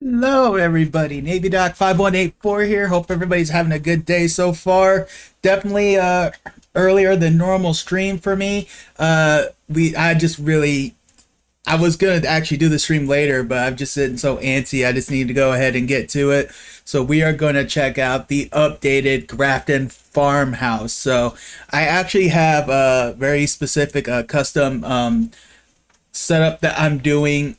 Hello, everybody. Navy Doc 5184 here. Hope everybody's having a good day so far. Definitely earlier than normal stream for me. I was gonna actually do the stream later, but I'm just sitting so antsy. I just need to go ahead and get to it. So we are going to check out the updated Grafton Farmhouse. So I actually have a very specific custom setup that I'm doing,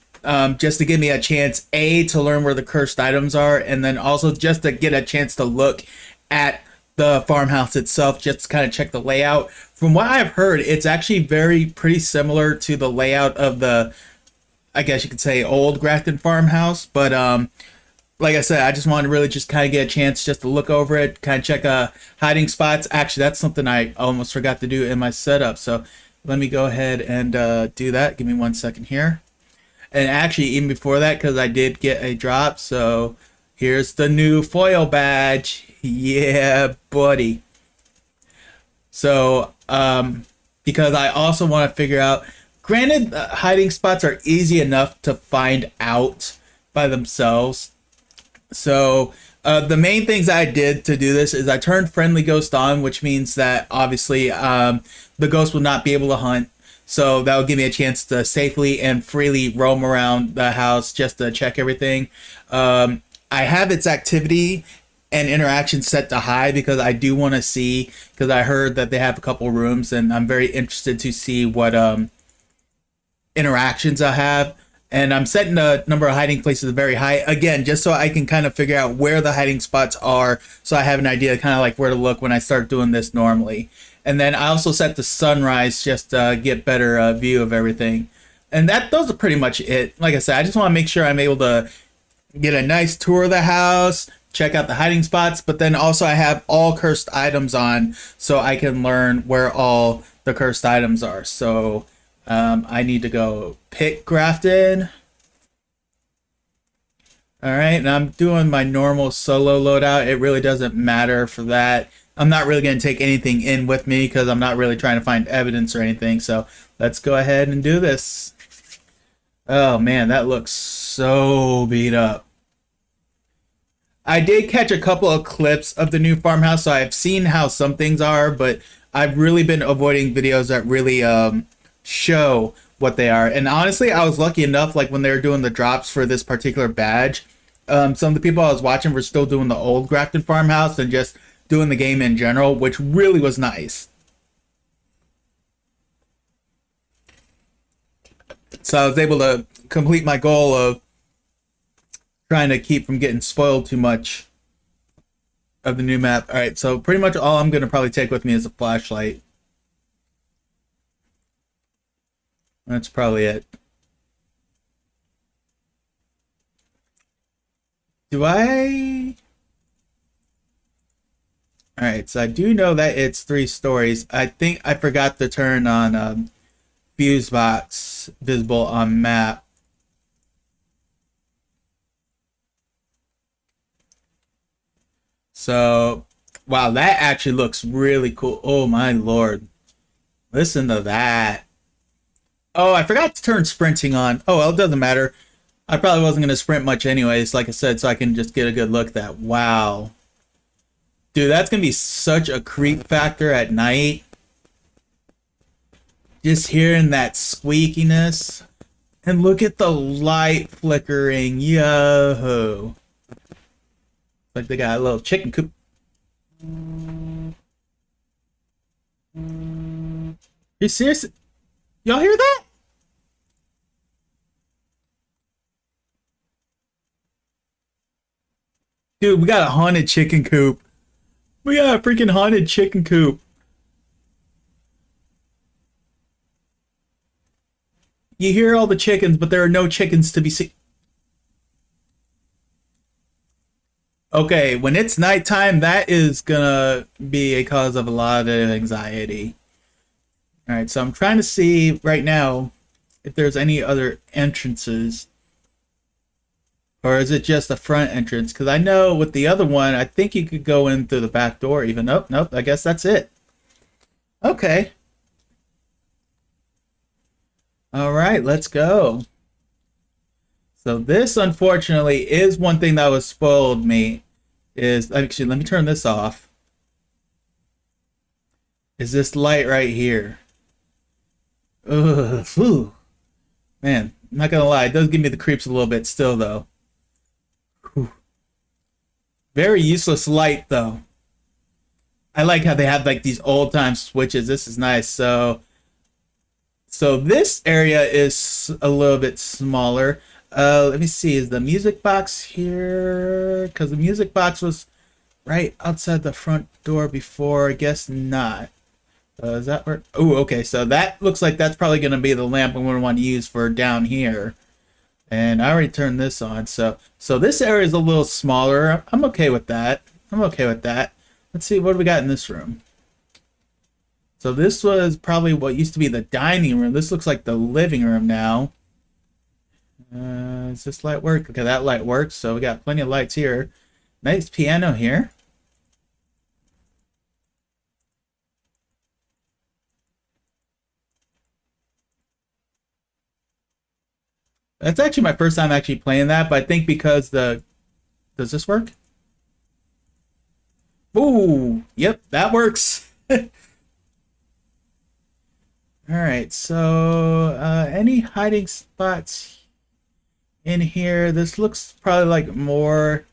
just to give me a chance, A, to learn where the cursed items are, and then also just to get a chance to look at the farmhouse itself, just to kind of check the layout. From what I've heard, it's actually pretty similar to the layout of the, I guess you could say, old Grafton Farmhouse. But like I said, I just wanted to really just kind of get a chance just to look over it, kind of check hiding spots. Actually, that's something I almost forgot to do in my setup. So let me go ahead and do that. Give me 1 second here. And actually, even before that, because I did get a drop, so here's the new foil badge. Yeah, buddy. So, because I also want to figure out, granted, hiding spots are easy enough to find out by themselves. So, the main things I did to do this is I turned friendly ghost on, which means that obviously the ghost will not be able to hunt. So that will give me a chance to safely and freely roam around the house just to check everything. I have its activity and interaction set to high because I do want to see, because I heard that they have a couple rooms and I'm very interested to see what interactions I have. And I'm setting the number of hiding places very high, again, just so I can kind of figure out where the hiding spots are, so I have an idea kind of like where to look when I start doing this normally. And then I also set the sunrise just to get better view of everything. And those are pretty much it. Like I said, I just want to make sure I'm able to get a nice tour of the house, check out the hiding spots, but then also I have all cursed items on so I can learn where all the cursed items are. So I need to go pick Grafton. All right, and I'm doing my normal solo loadout. It really doesn't matter for that. I'm not really going to take anything in with me because I'm not really trying to find evidence or anything. So let's go ahead and do this. Oh man, that looks so beat up. I did catch a couple of clips of the new farmhouse, so I've seen how some things are, but I've really been avoiding videos that really show what they are. And honestly, I was lucky enough, like when they were doing the drops for this particular badge, some of the people I was watching were still doing the old Grafton Farmhouse and just doing the game in general, which really was nice. So I was able to complete my goal of trying to keep from getting spoiled too much of the new map. All right, so pretty much all I'm going to probably take with me is a flashlight. That's probably it. Do I... Alright, so I do know that it's 3 stories. I think I forgot to turn on fuse box visible on map. So, wow, that actually looks really cool. Oh my lord. Listen to that. Oh, I forgot to turn sprinting on. Oh, well, it doesn't matter. I probably wasn't going to sprint much anyways, like I said, so I can just get a good look at that. Wow. Dude, that's going to be such a creep factor at night. Just hearing that squeakiness. And look at the light flickering. Yo. Like they got a little chicken coop. You serious? Y'all hear that? Dude, we got a haunted chicken coop. We got a freaking haunted chicken coop. You hear all the chickens, but there are no chickens to be seen. Okay, when it's nighttime, that is gonna be a cause of a lot of anxiety. Alright, so I'm trying to see right now if there's any other entrances. Or is it just the front entrance? Because I know with the other one, I think you could go in through the back door even. Nope, nope, I guess that's it. Okay. All right, let's go. So this, unfortunately, is one thing that was spoiled me. Is actually, let me turn this off. Is this light right here? Ugh, phew. Man, I'm not gonna lie, it does give me the creeps a little bit still, though. Whew. Very useless light, though. I like how they have like these old time switches. This is nice. So this area is a little bit smaller. Let me see. Is the music box here? Because the music box was right outside the front door before. I guess not. Is that where? Oh, okay. So that looks like that's probably going to be the lamp I'm going to want to use for down here. And I already turned this on. So this area is a little smaller. I'm okay with that. I'm okay with that. Let's see. What do we got in this room? So this was probably what used to be the dining room. This looks like the living room now. Does this light work? Okay, that light works. So we got plenty of lights here. Nice piano here. That's actually my first time actually playing that, but I think because the... Does this work? Ooh, yep, that works. All right, so any hiding spots in here? This looks probably like more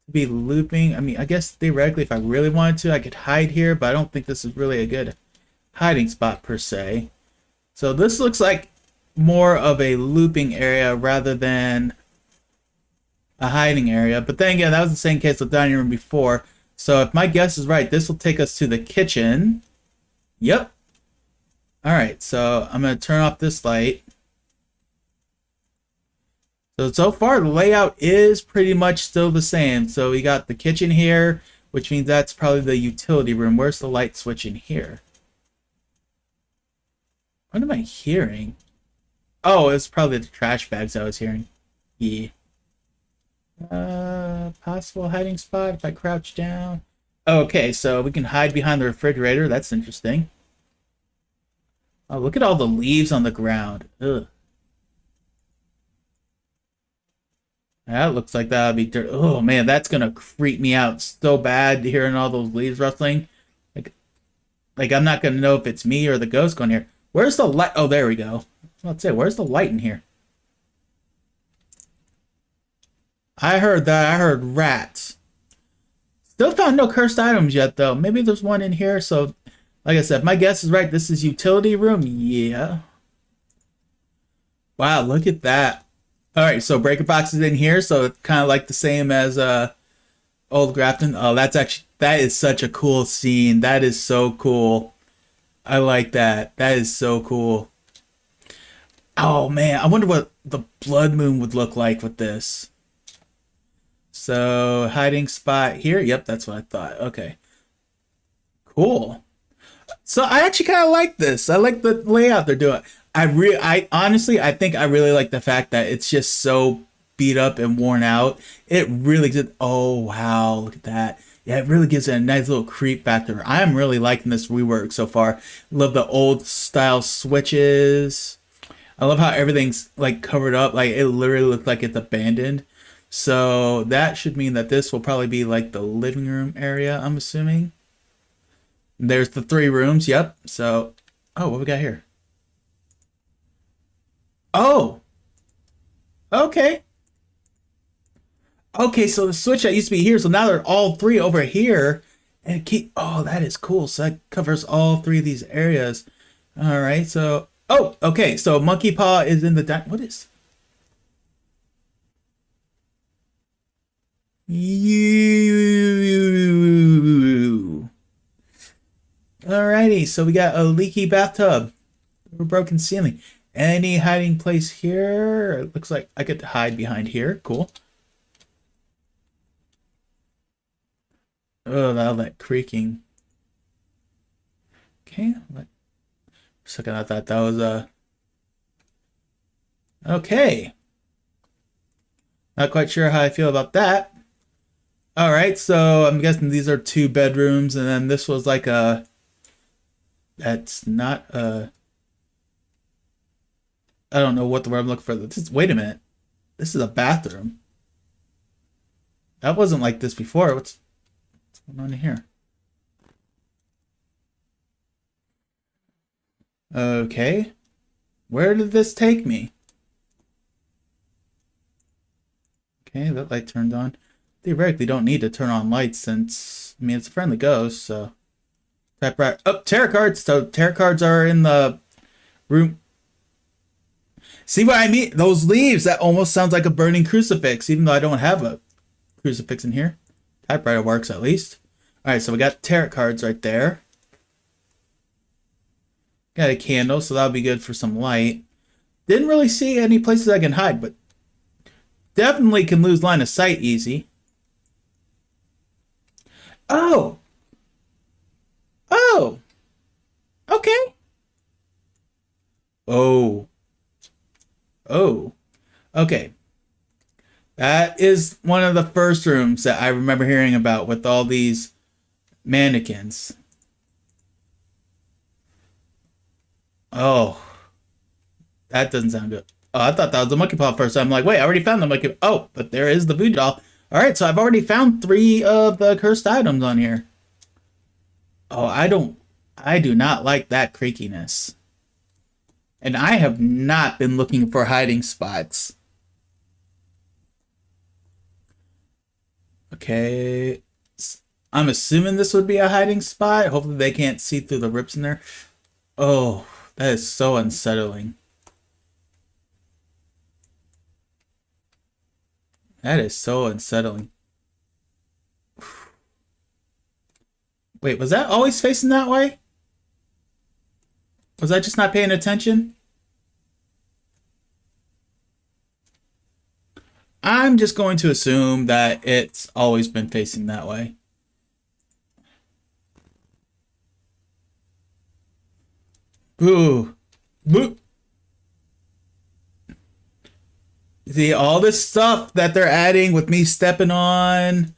to be looping. I mean, I guess theoretically, if I really wanted to, I could hide here, but I don't think this is really a good hiding spot per se. So this looks like more of a looping area rather than a hiding area. But then again, that was the same case with the dining room before. So if my guess is right, this will take us to the kitchen. Yep. All right, so I'm going to turn off this light. So far, the layout is pretty much still the same. So we got the kitchen here, which means that's probably the utility room. Where's the light switch in here? What am I hearing? Oh, it's probably the trash bags I was hearing. Yeah. Possible hiding spot if I crouch down. Okay, so we can hide behind the refrigerator. That's interesting. Oh, look at all the leaves on the ground. Ugh. That looks like that would be dirt. Oh man, that's gonna creep me out so bad hearing all those leaves rustling. Like, like I'm not gonna know if it's me or the ghost going here. Where's the light? Oh, there we go. Let's say, where's the light in here? I heard that. I heard rats. Still found no cursed items yet, though. Maybe there's one in here. So, like I said, my guess is right. This is utility room. Yeah. Wow, look at that. All right, so breaker box is in here, so it's kind of like the same as old Grafton. Oh, that is such a cool scene. That is so cool. I like that. That is so cool. Oh man, I wonder what the blood moon would look like with this. So hiding spot here. Yep, that's what I thought. Okay, cool. So I actually kind of like this. I like the layout they're doing. I honestly, I think I really like the fact that it's just so beat up and worn out. It really did. Oh wow, look at that. Yeah, it really gives it a nice little creep factor. I'm really liking this rework so far. Love the old style switches. I love how everything's like covered up. Like it literally looked like it's abandoned. So that should mean that this will probably be like the living room area, I'm assuming. There's the three rooms. Yep. So, oh, what we got here? Oh, okay. Okay, so the switch that used to be here, so now they're all three over here. And keep, oh, that is cool. So that covers all three of these areas. All right, so, oh, okay. So Monkey Paw is in the, what is? You. Alrighty, so we got a leaky bathtub, a broken ceiling. Any hiding place here? It looks like I could hide behind here. Cool. Oh, all that creaking. Okay, for a second I thought that was a. Okay. Not quite sure how I feel about that. All right, so I'm guessing these are two bedrooms, and then this was like a. That's not a. I don't know what the word I'm looking for. Wait a minute. This is a bathroom. That wasn't like this before. What's going on here? Okay. Where did this take me? Okay, that light turned on. Theoretically, don't need to turn on lights since, I mean, it's a friendly ghost, so. Type right. Oh, tarot cards. So tarot cards are in the room. See what I mean? Those leaves, that almost sounds like a burning crucifix, even though I don't have a crucifix in here. Typewriter works at least. All right, so we got tarot cards right there. Got a candle, so that'll be good for some light. Didn't really see any places I can hide, but definitely can lose line of sight easy. Oh! Oh! Okay. Oh. Oh. Okay. That is one of the first rooms that I remember hearing about with all these mannequins. Oh. That doesn't sound good. Oh, I thought that was the monkey paw first. I'm like, wait, I already found the monkey. Oh, but there is the voodoo doll. All right, so I've already found 3 of the cursed items on here. Oh, I do not like that creakiness. And I have not been looking for hiding spots. Okay. I'm assuming this would be a hiding spot. Hopefully they can't see through the rips in there. Oh, that is so unsettling. That is so unsettling. Wait, was that always facing that way? Was I just not paying attention? I'm just going to assume that it's always been facing that way. Ooh. Boo. See, all this stuff that they're adding with me stepping on,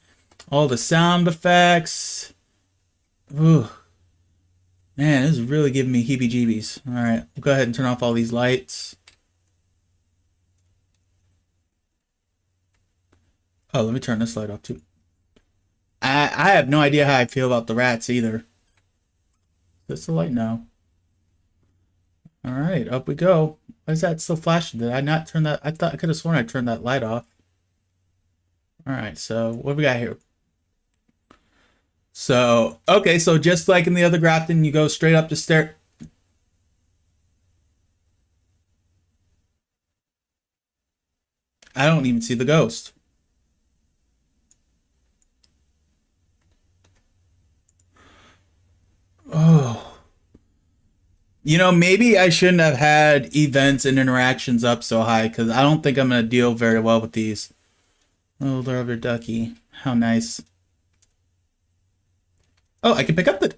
all the sound effects. Ooh. Man, this is really giving me heebie-jeebies. All right, we'll go ahead and turn off all these lights. Oh, let me turn this light off too. I have no idea how I feel about the rats either. Is this the light? No. All right, up we go. Why is that still flashing? Did I not turn that? I thought I could have sworn I turned that light off. All right, so what do we got here? So, okay, so just like in the other Grafton, you go straight up the stair. I don't even see the ghost. Oh. You know, maybe I shouldn't have had events and interactions up so high because I don't think I'm going to deal very well with these. Oh, rubber ducky. How nice. Oh, I can pick up the...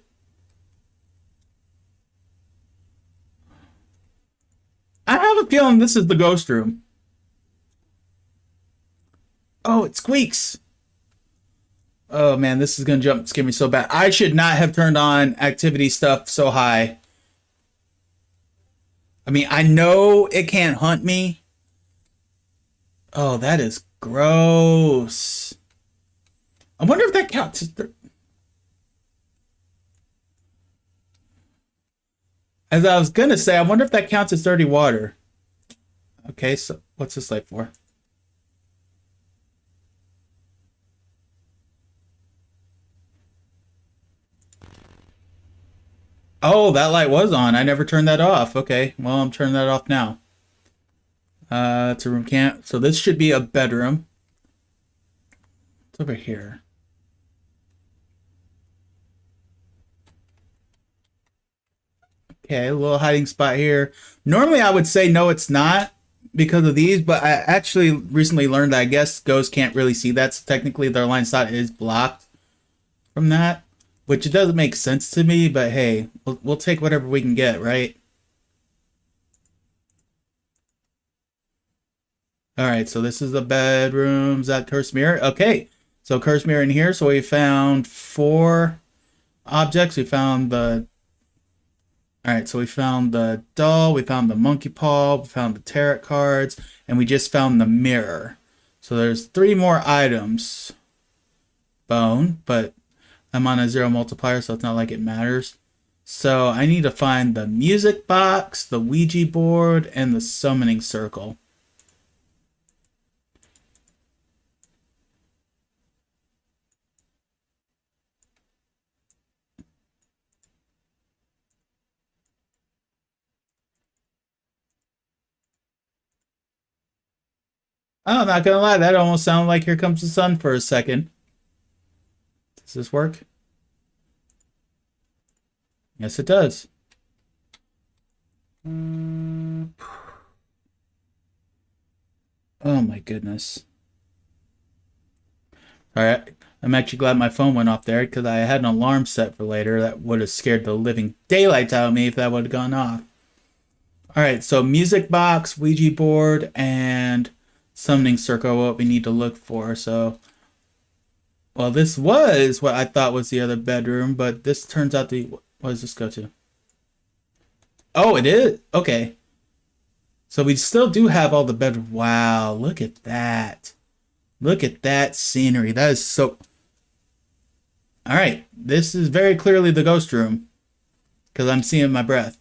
I have a feeling this is the ghost room. Oh, it squeaks. Oh man, this is gonna jump scare me so bad. I should not have turned on activity stuff so high. I mean, I know it can't hunt me. Oh, that is gross. I wonder if that counts as I was gonna say, I wonder if that counts as dirty water. Okay, so what's this light for? Oh, that light was on. I never turned that off. Okay, well, I'm turning that off now. It's a room camp. So this should be a bedroom. It's over here. Okay, a little hiding spot here. Normally I would say no, it's not because of these, but I actually recently learned that I guess ghosts can't really see that. So technically their line of sight is blocked from that, which it doesn't make sense to me, but hey, we'll take whatever we can get, right? All right, so this is the bedrooms at Curse Mirror. Okay, so Curse Mirror in here. So we found 4 objects. We found the All right, so we found the doll, we found the monkey paw, we found the tarot cards, and we just found the mirror. So there's three more items. Bone, but I'm on a zero multiplier, so it's not like it matters. So I need to find the music box, the Ouija board, and the summoning circle. Oh, I'm not gonna lie, that almost sounded like Here Comes the Sun for a second. Does this work? Yes, it does. Oh my goodness. All right. I'm actually glad my phone went off there because I had an alarm set for later that would have scared the living daylights out of me if that would have gone off. All right, so music box, Ouija board, and summoning circle, what we need to look for. So, well, this was what I thought was the other bedroom, but this turns out to be, what does this go to? Oh, it is? Okay. So we still do have all the bedroom. Wow, look at that. Look at that scenery. That is so... All right, this is very clearly the ghost room because I'm seeing my breath,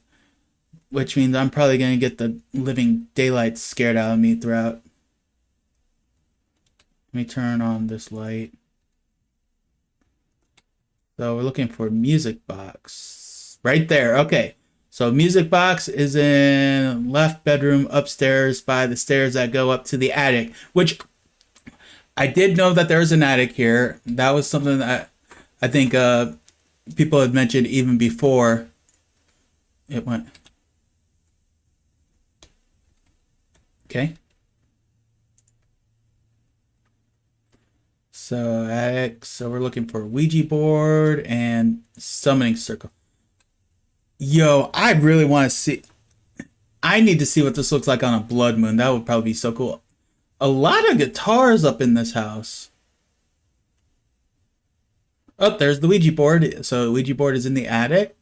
which means I'm probably going to get the living daylight scared out of me throughout. Let me turn on this light. So we're looking for music box. Right there. Okay. So music box is in left bedroom upstairs by the stairs that go up to the attic, which I did know that there's an attic here. That was something that I think people had mentioned even before it went. Okay. So attic. So we're looking for Ouija board and summoning circle. Yo, I really want to see. I need to see what this looks like on a blood moon. That would probably be so cool. A lot of guitars up in this house. Oh, there's the Ouija board. So the Ouija board is in the attic.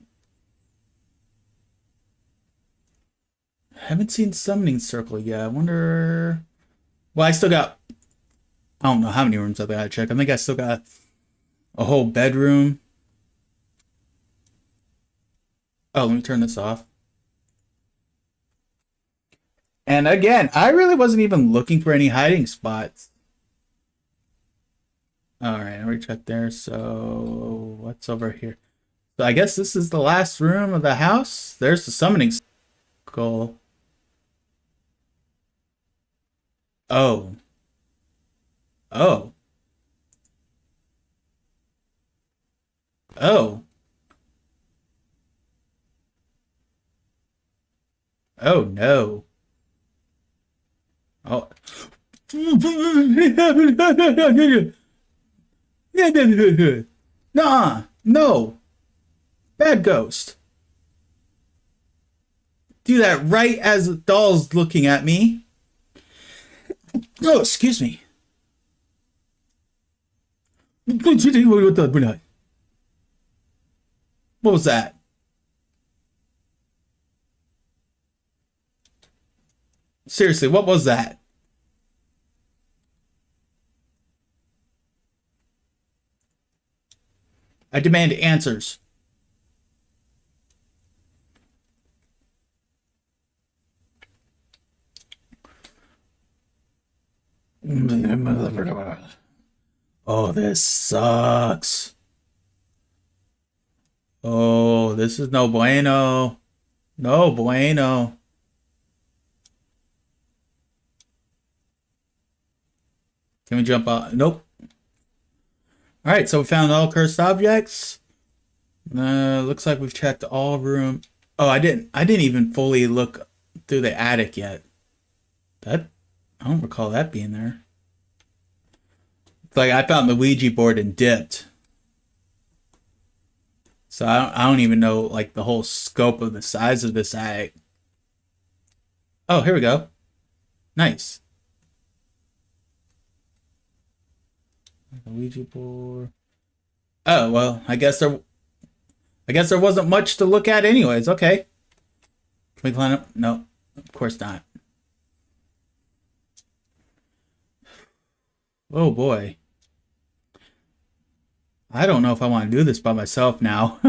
Haven't seen summoning circle yet. I wonder. Well, I still got. I don't know how many rooms I gotta check. I think I still got a whole bedroom. Oh, let me turn this off. And again, I really wasn't even looking for any hiding spots. All right, I already checked there. So what's over here? So I guess this is the last room of the house. There's the summoning circle. Oh. Oh. Oh. Oh no. Oh. Nah, no. Bad ghost. Do that right as the doll's looking at me. Oh, excuse me. What was that? Seriously, what was that? I demand answers. Oh, this sucks. Oh, this is no bueno. No bueno. Can we jump out? Nope. All right, so we found all cursed objects. Looks like we've checked all room. Oh, I didn't even fully look through the attic yet. That I don't recall that being there. It's like I found the Ouija board and dipped. So I don't even know like the whole scope of the size of this attic. Oh, here we go. Nice. The Ouija board. Oh, well, I guess there wasn't much to look at anyways. Okay. Can we climb up? No, of course not. Oh boy. I don't know if I want to do this by myself now.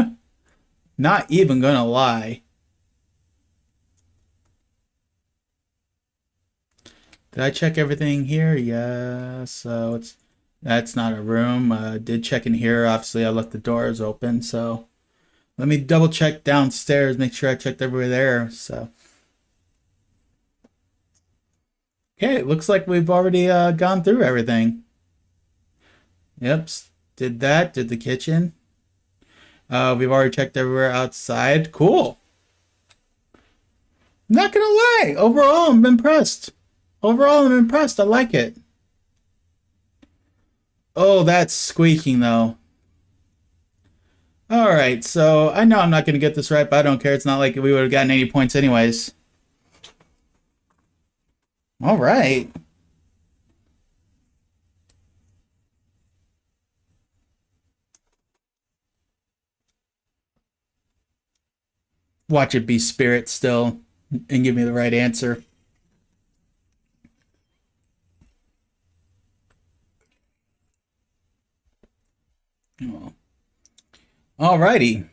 Not even gonna lie. Did I check everything here? Yeah, so that's not a room. Did check in here. Obviously, I left the doors open, so let me double check downstairs, make sure I checked everywhere there. So, okay, it looks like we've already gone through everything. Yep, did that, did the kitchen. We've already checked everywhere outside. Cool. Not gonna lie, overall, I'm impressed. Overall, I'm impressed. I like it. Oh, that's squeaking though. All right, so I know I'm not going to get this right, but I don't care. It's not like we would have gotten 80 points anyways. All right. Watch it be spirit still and give me the right answer. Oh. All righty.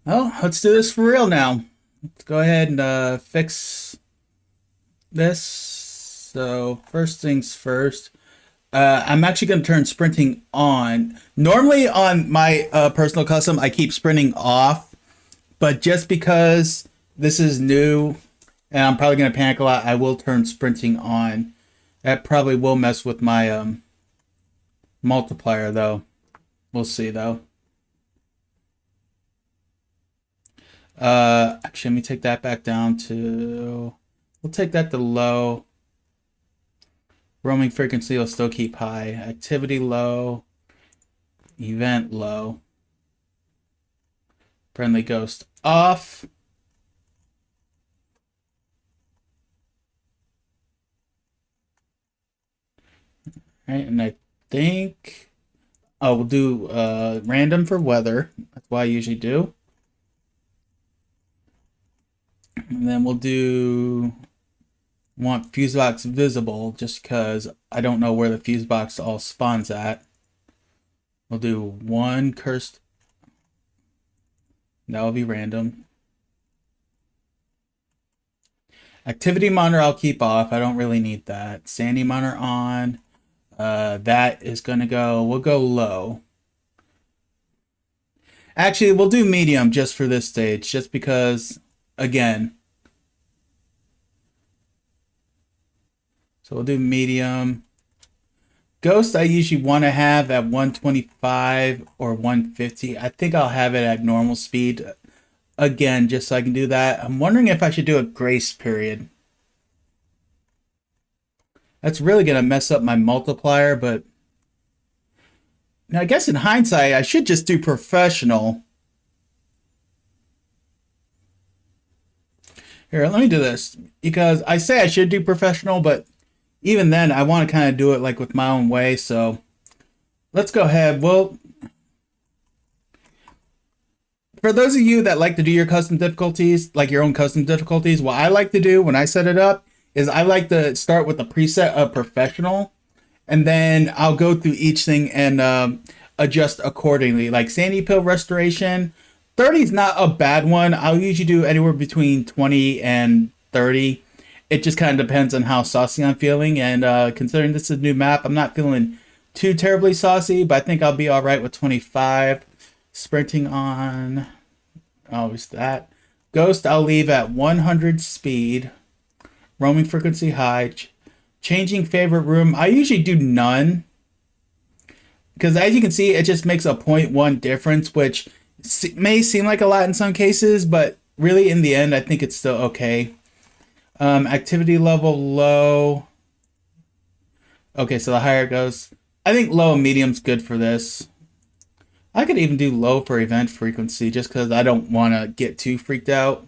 Well, let's do this for real now. Let's go ahead and fix this. So first things first, I'm actually going to turn sprinting on. Normally on my personal custom, I keep sprinting off, but just because this is new and I'm probably going to panic a lot, I will turn sprinting on. That probably will mess with my multiplier though. We'll see though. Actually, let me take that back down to, we'll take that to low. Roaming frequency will still keep high. Activity low. Event low. Friendly ghost off. All right, and I think, oh, we'll do random for weather. That's what I usually do. And then we'll do want fuse box visible just because I don't know where the fuse box all spawns at. We'll do one cursed. That will be random. Activity monitor I'll keep off. I don't really need that. Sandy monitor on. That is gonna go. We'll go low. Actually, we'll do medium just for this stage, just because, again. So we'll do medium. Ghost I usually want to have at 125 or 150. I think I'll have it at normal speed. Again, just so I can do that. I'm wondering if I should do a grace period. That's really going to mess up my multiplier, but now I guess in hindsight, I should just do professional. Here, let me do this because I say I should do professional, but even then, I want to kind of do it like with my own way. So let's go ahead. Well, for those of you that like to do your custom difficulties, like your own custom difficulties, what I like to do when I set it up is I like to start with the preset of professional, and then I'll go through each thing and adjust accordingly. Like Sandy Pill Restoration, 30 is not a bad one. I'll usually do anywhere between 20 and 30. It just kind of depends on how saucy I'm feeling. And considering this is a new map, I'm not feeling too terribly saucy, but I think I'll be all right with 25. Sprinting on, always that. Ghost, I'll leave at 100 speed. Roaming frequency high. Changing favorite room, I usually do none. Because as you can see, it just makes a 0.1 difference, which may seem like a lot in some cases, but really in the end, I think it's still okay. Activity level low. Okay, so the higher it goes. I think low and medium's good for this. I could even do low for event frequency just because I don't want to get too freaked out.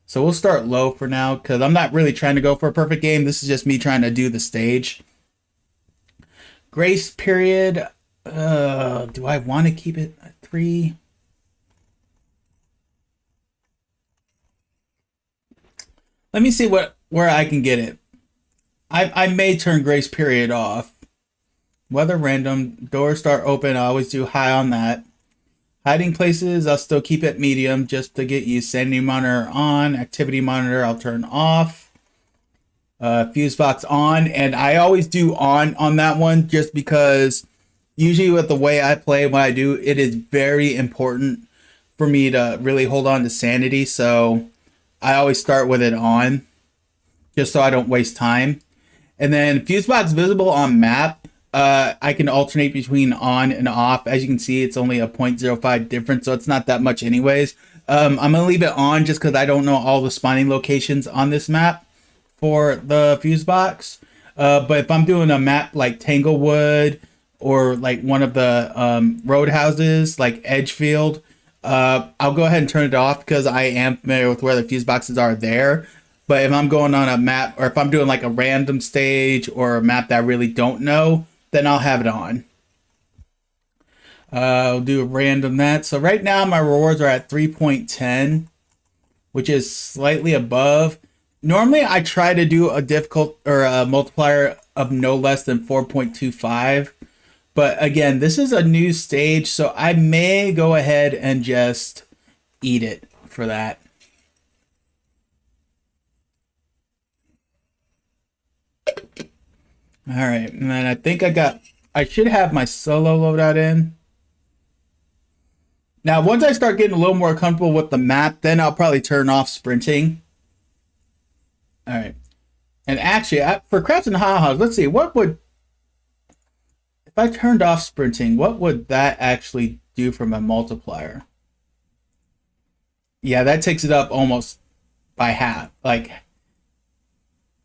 So we'll start low for now because I'm not really trying to go for a perfect game. This is just me trying to do the stage. Grace period. Do I want to keep it at 3? let me see where I can get it. I may turn grace period off. Weather random. Doors start open. I always do high on that. Hiding places, I'll still keep it medium just to get you. Sanity monitor on. Activity monitor, I'll turn off. Fuse box on. And I always do on that one just because usually with the way I play, when I do, it is very important for me to really hold on to sanity. So I always start with it on just so I don't waste time. And then fuse box visible on map. I can alternate between on and off. As you can see, it's only a 0.05 difference, so it's not that much anyways. I'm going to leave it on just because I don't know all the spawning locations on this map for the fuse box. But if I'm doing a map like Tanglewood or like one of the roadhouses like Edgefield, I'll go ahead and turn it off because I am familiar with where the fuse boxes are there. But if I'm going on a map, or if I'm doing like a random stage or a map that I really don't know, then I'll have it on. I'll do a random that. So right now my rewards are at 3.10, which is slightly above. Normally I try to do a difficult or a multiplier of no less than 4.25. But again, this is a new stage, so I may go ahead and just eat it for that. All right, and then I think I should have my solo loadout in. Now, once I start getting a little more comfortable with the map, then I'll probably turn off sprinting. All right. And actually, for Grafton Farmhouse, let's see, what would, if I turned off sprinting, what would that actually do from a multiplier? Yeah, that takes it up almost by half. Like,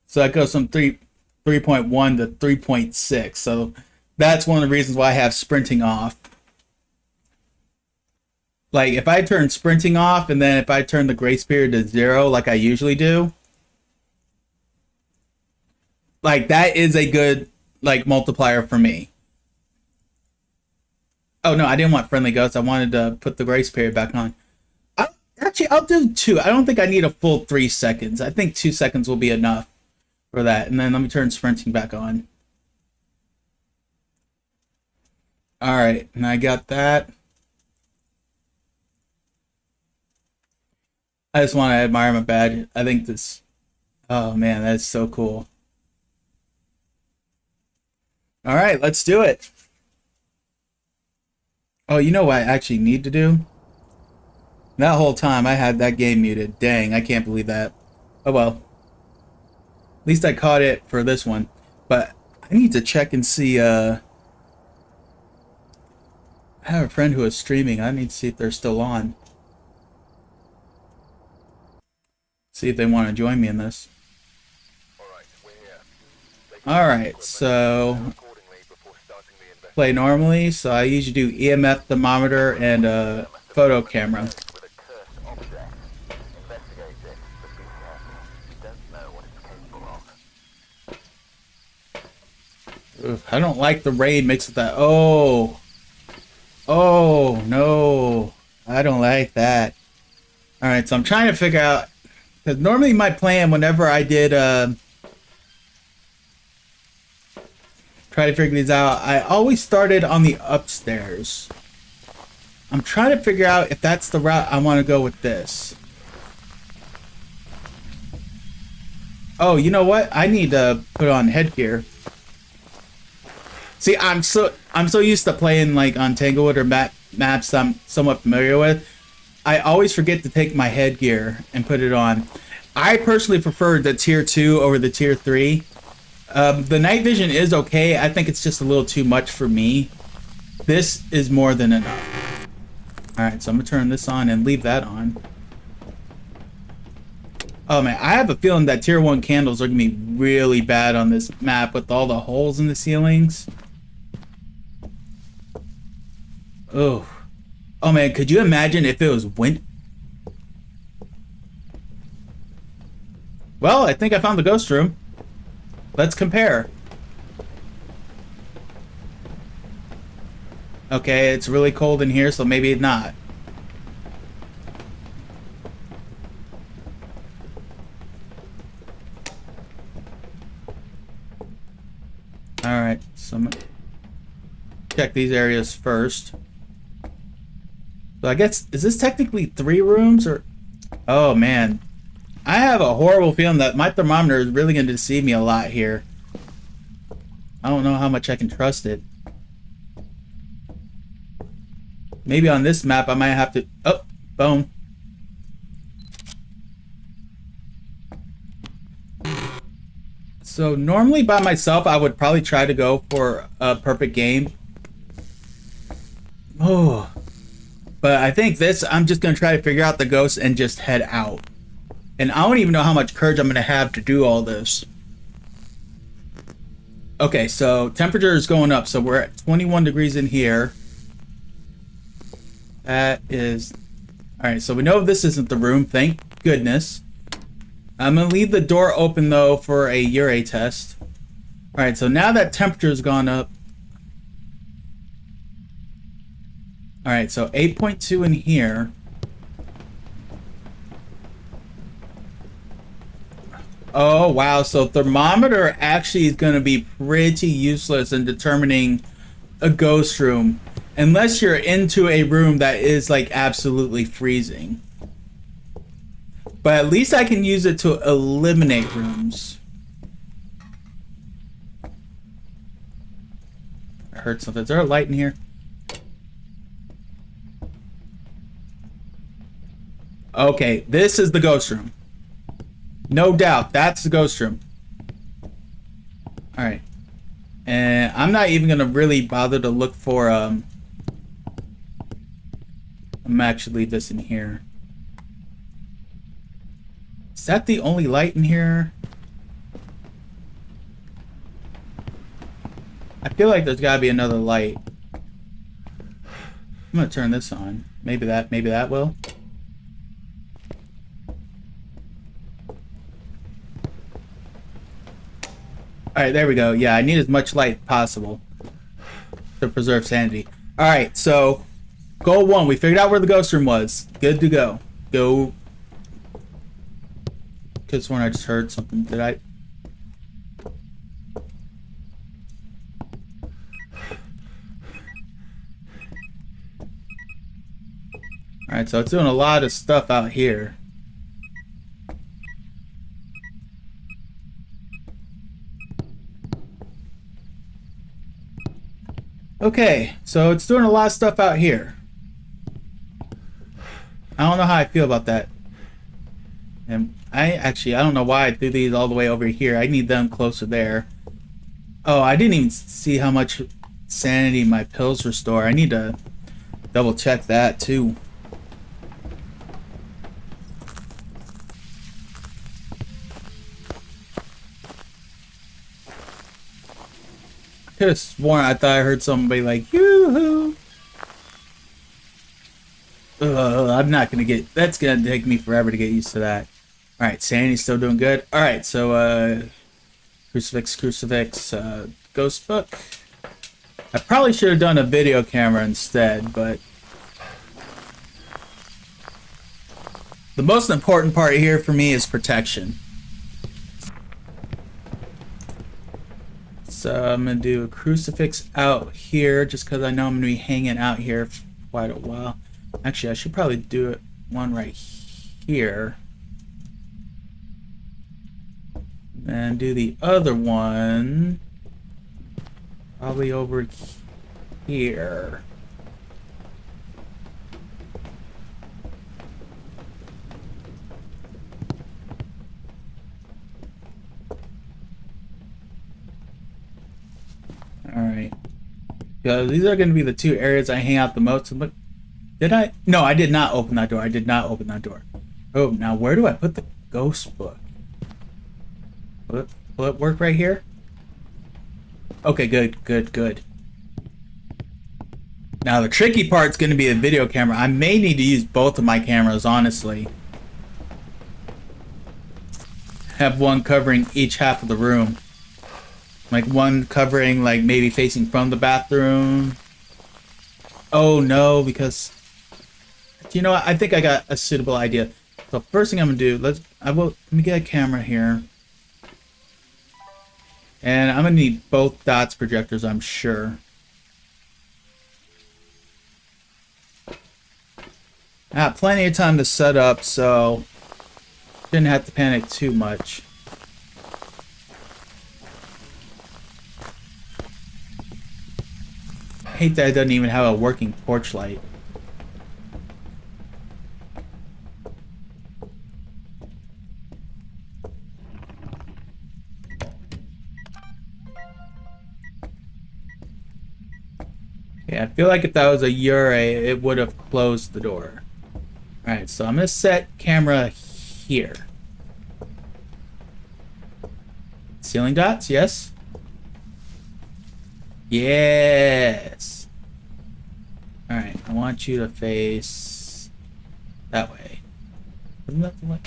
so that goes from 3.1 to 3.6. So that's one of the reasons why I have sprinting off. Like if I turn sprinting off and then if I turn the grace period to 0 like I usually do, like that is a good like multiplier for me. Oh no, I didn't want friendly ghosts. I wanted to put the grace period back on. Actually, I'll do 2. I don't think I need a full 3 seconds. I think 2 seconds will be enough for that. And then let me turn sprinting back on. All right, and I got that. I just want to admire my badge. I think this, oh man, that's so cool. All right, let's do it. Oh, you know what I actually need to do? That whole time I had that game muted. Dang, I can't believe that. Oh well. At least I caught it for this one. But I need to check and see, I have a friend who is streaming. I need to see if they're still on. See if they want to join me in this. Alright, so play normally. So I usually do EMF thermometer and a photo camera. Ugh, I don't like the rain mixed with that. Oh. Oh, no. I don't like that. Alright, so I'm trying to figure out, because normally my plan whenever I did try to figure these out, I always started on the upstairs. I'm trying to figure out if that's the route I want to go with this. Oh, you know what? I need to put on headgear. See, I'm so used to playing like on Tanglewood or maps I'm somewhat familiar with. I always forget to take my headgear and put it on. I personally prefer the tier 2 over the tier 3. The night vision is okay. I think it's just a little too much for me. This is more than enough. Alright, so I'm going to turn this on and leave that on. Oh man, I have a feeling that tier 1 candles are going to be really bad on this map with all the holes in the ceilings. Oh. Oh man, could you imagine if it was winter? Well, I think I found the ghost room. Let's compare. Okay, it's really cold in here, so maybe not. Alright, so I'm gonna check these areas first. So I guess, is this technically 3 rooms or... Oh man. I have a horrible feeling that my thermometer is really going to deceive me a lot here. I don't know how much I can trust it. Maybe on this map I might have to... Oh, boom. So normally by myself I would probably try to go for a perfect game. Oh. But I think this, I'm just going to try to figure out the ghost and just head out. And I don't even know how much courage I'm going to have to do all this. Okay, so temperature is going up. So we're at 21 degrees in here. That is... Alright, so we know this isn't the room. Thank goodness. I'm going to leave the door open, though, for a urine test. Alright, so now that temperature's gone up. Alright, so 8.2 in here. Oh, wow. So thermometer actually is going to be pretty useless in determining a ghost room. Unless you're into a room that is, like, absolutely freezing. But at least I can use it to eliminate rooms. I heard something. Is there a light in here? Okay, this is the ghost room. No doubt, that's the ghost room. Alright. And I'm not even gonna really bother to look for, I'm actually leave this in here. Is that the only light in here? I feel like there's gotta be another light. I'm gonna turn this on. Maybe that will. Alright, there we go. Yeah, I need as much light as possible to preserve sanity. Alright, so goal 1. We figured out where the ghost room was. Good to go. Go. Could've sworn I just heard something. Did I? Alright, so it's doing a lot of stuff out here. Okay, so it's doing a lot of stuff out here. I don't know how I feel about that. And I don't know why I threw these all the way over here. I need them closer there. Oh, I didn't even see how much sanity my pills restore. I need to double check that too. Could have sworn I thought I heard somebody like yoo-hoo. I'm not gonna get. That's gonna take me forever to get used to that. All right, sanity's still doing good. All right, so crucifix, ghost book. I probably should have done a video camera instead, but the most important part here for me is protection. So I'm going to do a crucifix out here just because I know I'm going to be hanging out here for quite a while. Actually, I should probably do it one right here. And do the other one probably over here. Alright. These are going to be the 2 areas I hang out the most. But did I? No, I did not open that door. I did not open that door. Oh, now where do I put the ghost book? Will it work right here? Okay, good. Now the tricky part's going to be the video camera. I may need to use both of my cameras, honestly. Have one covering each half of the room. Like one covering, like maybe facing from the bathroom. Oh no, because you know what? I think I got a suitable idea. So first thing I'm gonna do, let me get a camera here. And I'm gonna need both dots projectors, I'm sure. I have plenty of time to set up, so didn't have to panic too much. I hate that it doesn't even have a working porch light. Yeah, I feel like if that was a Ure, it would have closed the door. Alright, so I'm going to set camera here. Ceiling dots, yes? Yes! Alright, I want you to face that way. Isn't that the way?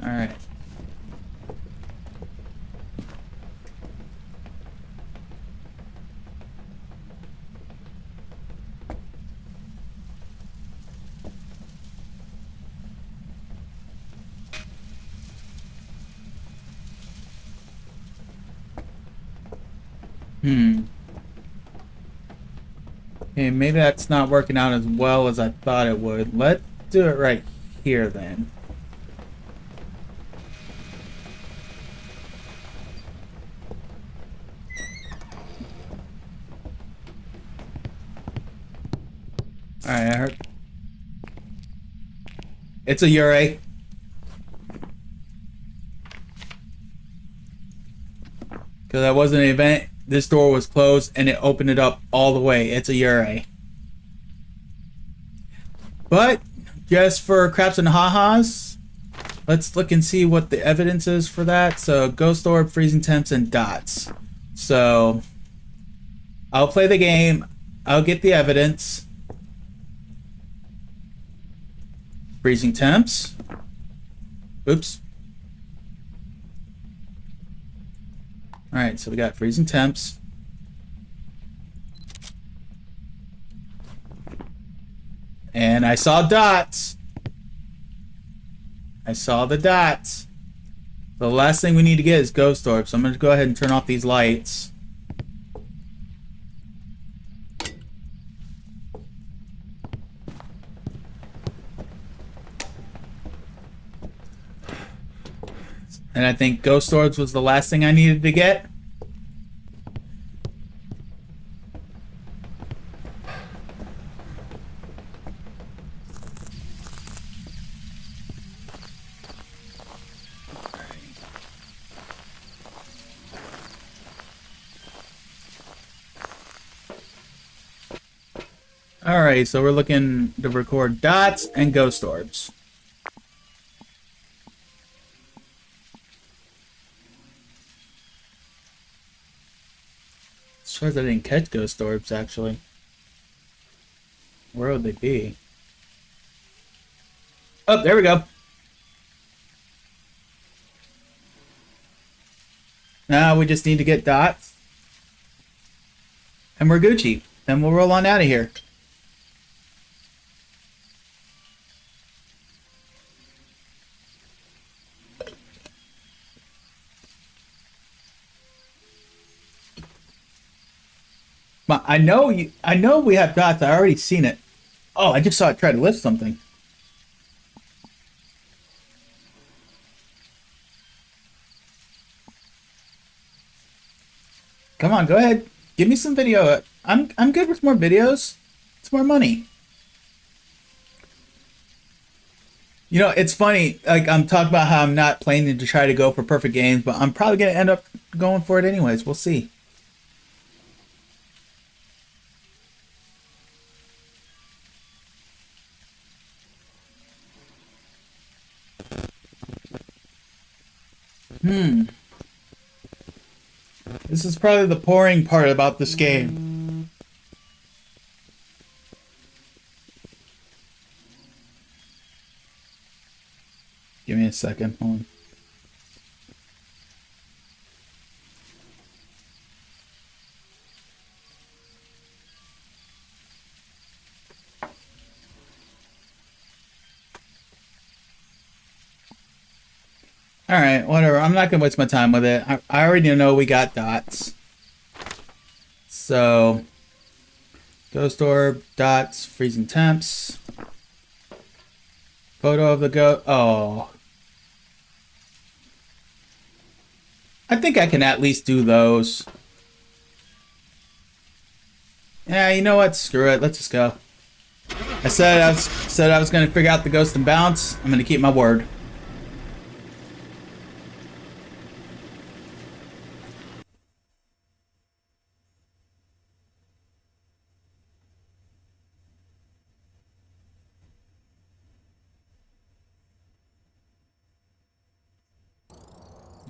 Alright. Okay, maybe that's not working out as well as I thought it would. Let's do it right here then. Alright, I heard. It's a Ure. Because that wasn't an event. This door was closed and it opened it up all the way. It's a Ure. But just for craps and ha-has, let's look and see what the evidence is for that. So ghost orb, freezing temps, and dots. So I'll play the game. I'll get the evidence. Freezing temps. Oops. Alright, so we got freezing temps. And I saw dots. I saw the dots. The last thing we need to get is ghost orb, so I'm going to go ahead and turn off these lights. And I think ghost orbs was the last thing I needed to get. Alright, so we're looking to record dots and ghost orbs. As far as I didn't catch ghost orbs, actually. Where would they be? Oh, there we go. Now we just need to get dots. And we're Gucci. Then we'll roll on out of here. I know we have dots. I already seen it. Oh, I just saw it try to lift something. Come on, go ahead. Give me some video. I'm good with more videos. It's more money. You know, it's funny. Like I'm talking about how I'm not planning to try to go for perfect games, but I'm probably gonna end up going for it anyways. We'll see. This is probably the boring part about this game. Give me a second. Hold on. All right, whatever. I'm not gonna waste my time with it. I already know we got dots. So, ghost orb, dots, freezing temps. Photo of the ghost. Oh. I think I can at least do those. Yeah, you know what? Screw it. Let's just go. I was gonna figure out the ghost and bounce. I'm gonna keep my word.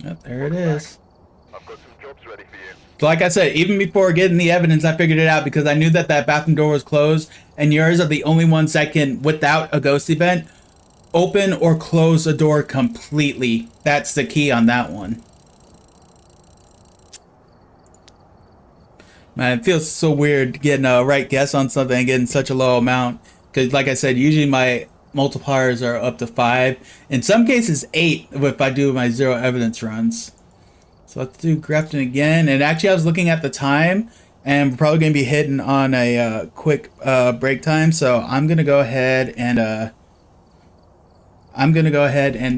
Yep, there it is. I've got some jobs ready for you. So like I said, even before getting the evidence, I figured it out because I knew that that bathroom door was closed, and yours are the only ones that can, without a ghost event, open or close a door completely. That's the key on that one. Man, it feels so weird getting a right guess on something and getting such a low amount. Because like I said, usually my multipliers are up to 5. In some cases 8 if I do my zero evidence runs. So let's do Grafton again. And actually I was looking at the time, and we're probably going to be hitting on a quick break time. So I'm going to go ahead and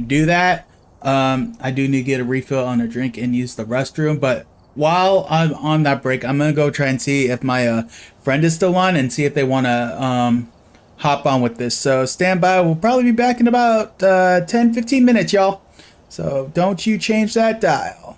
do that. I do need to get a refill on a drink and use the restroom. But while I'm on that break, I'm going to go try and see if my friend is still on and see if they want to hop on with this. So stand by. We'll probably be back in about 10-15 minutes, y'all. So don't you change that dial.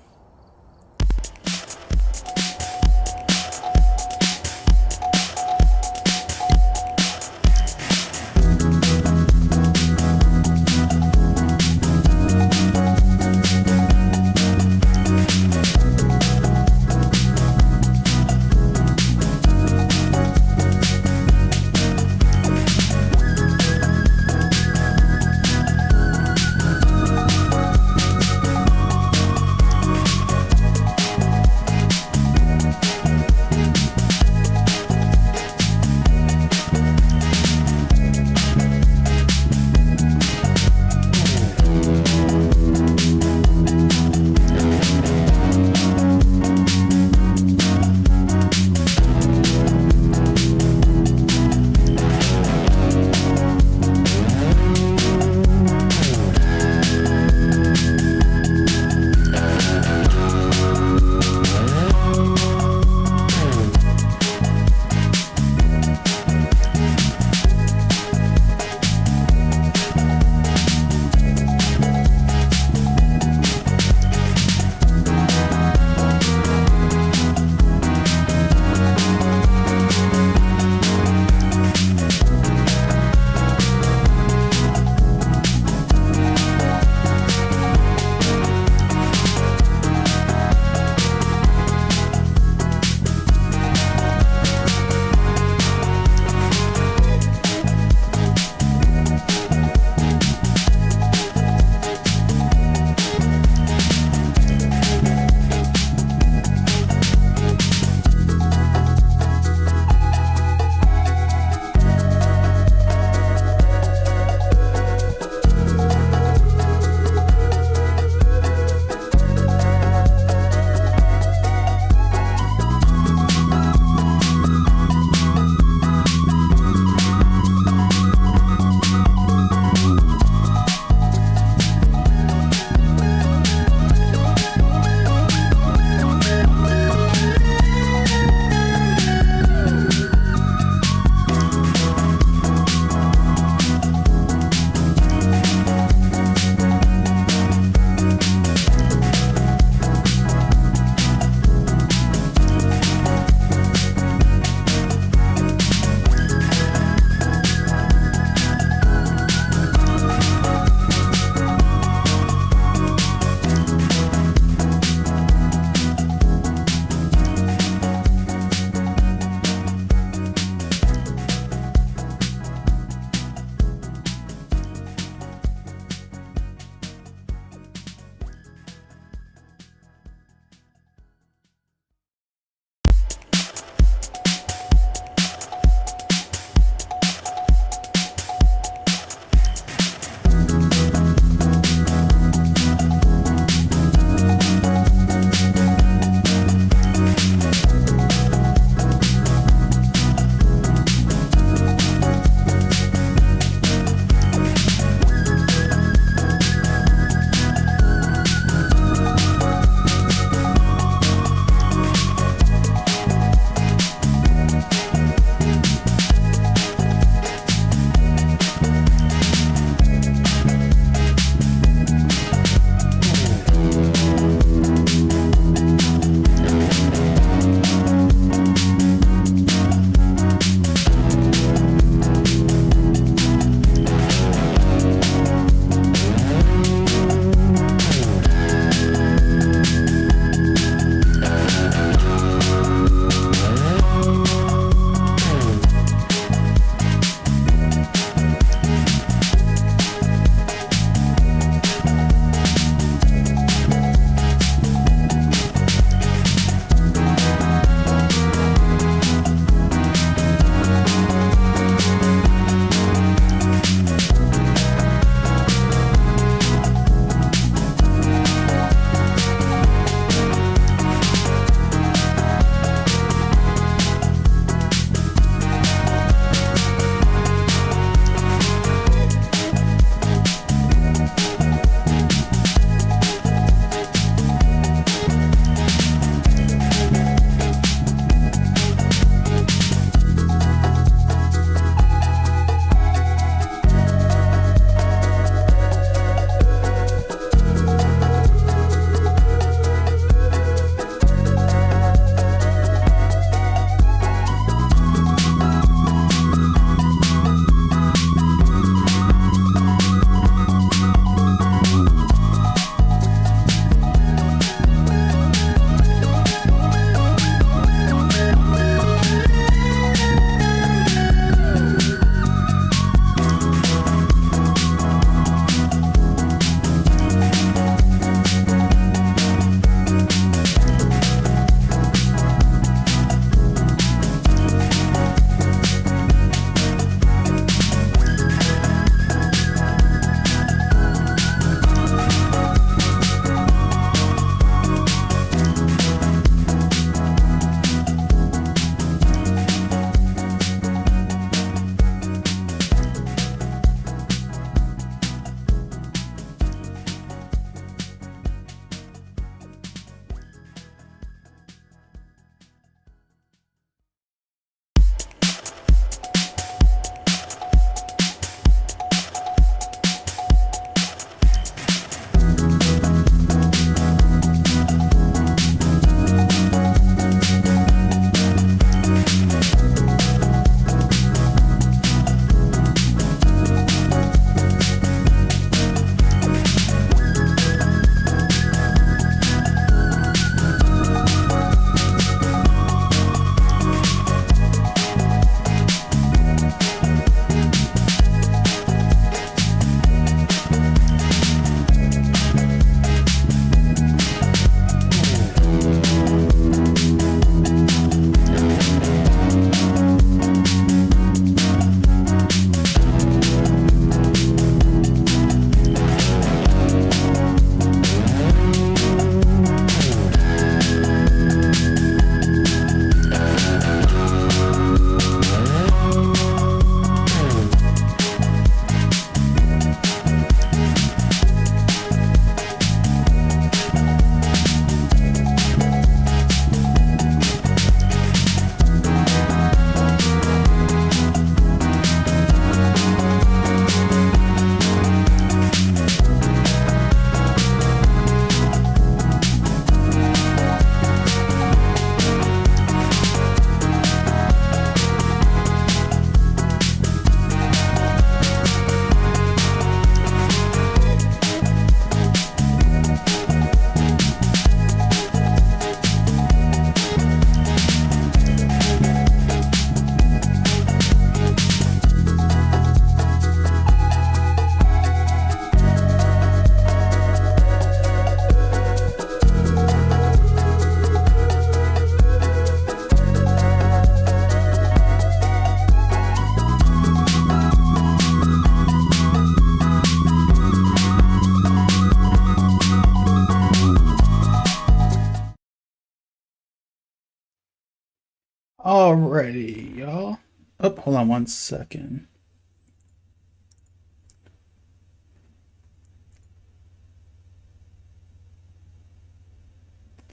Alrighty, y'all. Oh, hold on one second.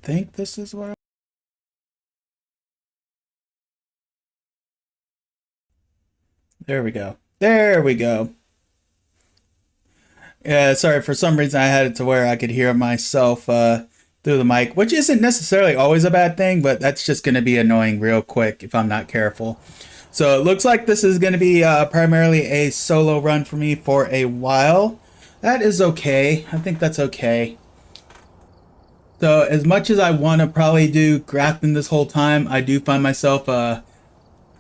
Think this is what There we go. There we go. Yeah, sorry, for some reason I had it to where I could hear myself through the mic, which isn't necessarily always a bad thing, but that's just going to be annoying real quick if I'm not careful. So it looks like this is going to be primarily a solo run for me for a while. That is okay. I think that's okay. So as much as I want to probably do Grafton this whole time, I do find myself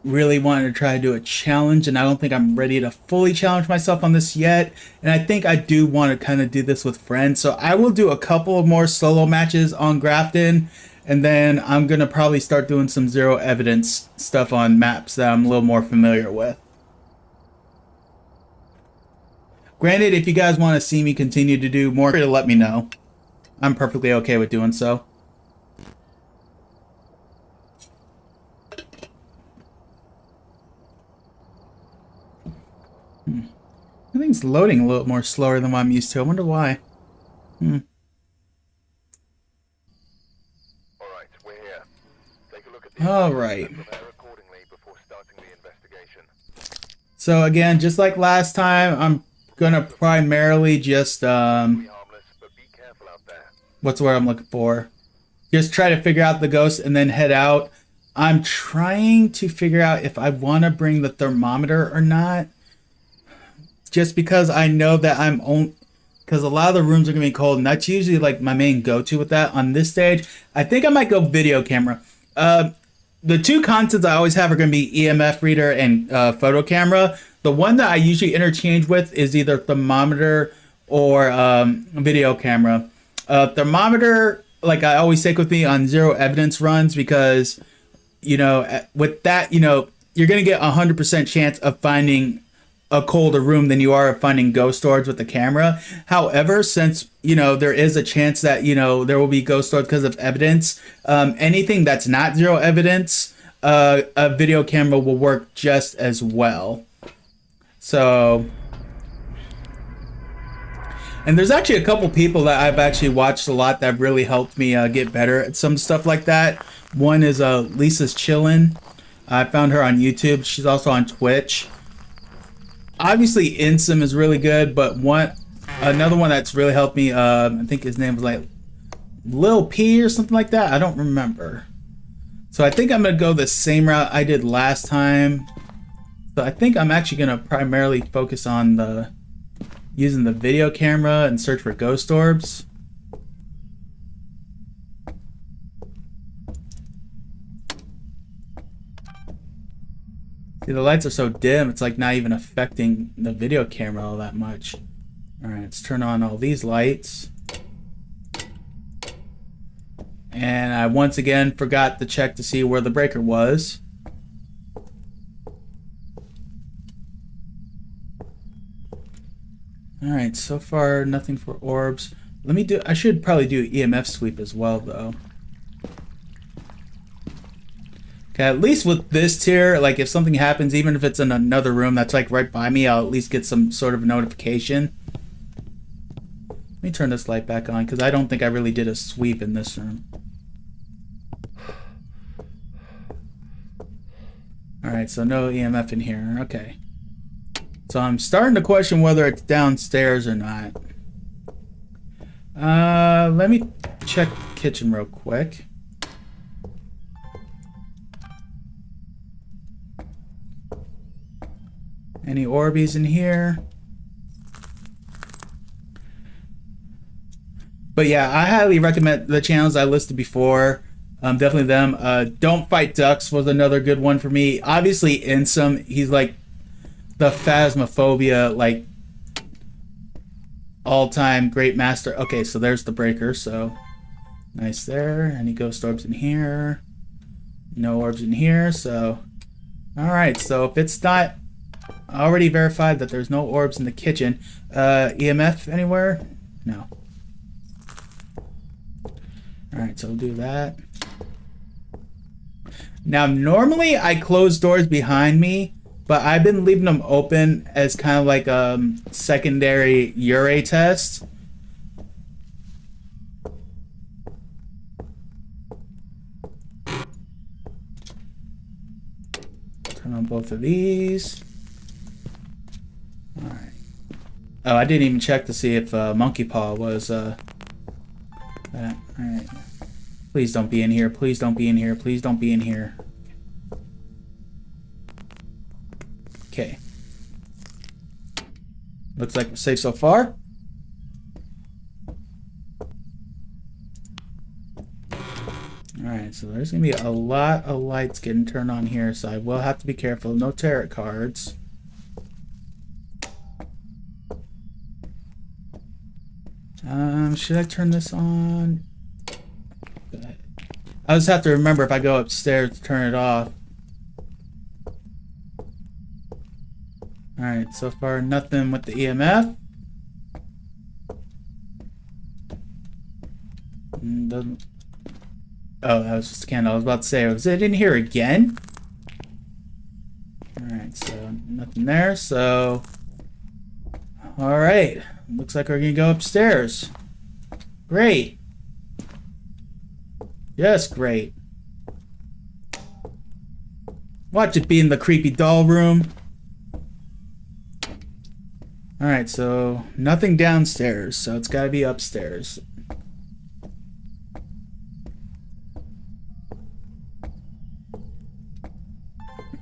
really wanting to try to do a challenge, and I don't think I'm ready to fully challenge myself on this yet. And I think I do want to kind of do this with friends. So I will do a couple of more solo matches on Grafton, and then I'm going to probably start doing some zero evidence stuff on maps that I'm a little more familiar with. Granted, if you guys want to see me continue to do more, let me know. I'm perfectly okay with doing so. Everything's loading a little more slower than what I'm used to. I wonder why. Alright, we're here. Take a look at the Alright. and prepare accordingly before starting the investigation. So again, just like last time, I'm gonna primarily just Be harmless, but be careful out there. what's the word I'm looking for? Just try to figure out the ghost and then head out. I'm trying to figure out if I want to bring the thermometer or not. Just because I know that I'm on, because a lot of the rooms are gonna be cold, and that's usually like my main go-to with that on this stage. I think I might go video camera. The two constants I always have are gonna be EMF reader and photo camera. The one that I usually interchange with is either thermometer or video camera. Thermometer, like I always take with me on zero evidence runs, because you know with that, you know, you're gonna get 100% chance of finding a colder room than you are of finding ghost stories with the camera. However, since you know there is a chance that you know there will be ghost stories because of evidence, anything that's not zero evidence, a video camera will work just as well. So, and there's actually a couple people that I've actually watched a lot that have really helped me get better at some stuff like that. One is Lisa's Chillin'. I found her on YouTube. She's also on Twitch. Obviously Insum is really good, but another one that's really helped me, I think his name was like Lil P or something like that. I don't remember. So I think I'm gonna go the same route I did last time. So I think I'm actually gonna primarily focus on using the video camera and search for ghost orbs. See, the lights are so dim, it's like not even affecting the video camera all that much. Alright, let's turn on all these lights. And I once again forgot to check to see where the breaker was. Alright, so far nothing for orbs. I should probably do EMF sweep as well though. Okay, at least with this tier, like if something happens, even if it's in another room that's like right by me, I'll at least get some sort of notification. Let me turn this light back on because I don't think I really did a sweep in this room. Alright, so no EMF in here. Okay. So I'm starting to question whether it's downstairs or not. Let me check the kitchen real quick. Any Orbeez in here? But yeah, I highly recommend the channels I listed before. Definitely them. Don't Fight Ducks was another good one for me. Obviously, Insum, he's like the Phasmophobia, like all-time great master. Okay, so there's the breaker. So nice there. Any ghost orbs in here? No orbs in here. So all right. So if it's not already verified that there's no orbs in the kitchen, EMF anywhere? No. All right, so we'll do that. Now, normally I close doors behind me, but I've been leaving them open as kind of like a secondary Ure test. Turn on both of these. All right. Oh, I didn't even check to see if Monkey Paw was that. All right. Please don't be in here. Please don't be in here. Please don't be in here. Okay. Looks like we're safe so far. Alright, so there's going to be a lot of lights getting turned on here, so I will have to be careful. No tarot cards. Should I turn this on? I just have to remember if I go upstairs to turn it off. Alright, so far nothing with the EMF. Oh, that was just a candle. I was about to say, was it in here again? Alright, so nothing there, so... Alright, looks like we're gonna go upstairs. Great. Yes, great. Watch it be in the creepy doll room. Alright, so nothing downstairs, so it's gotta be upstairs.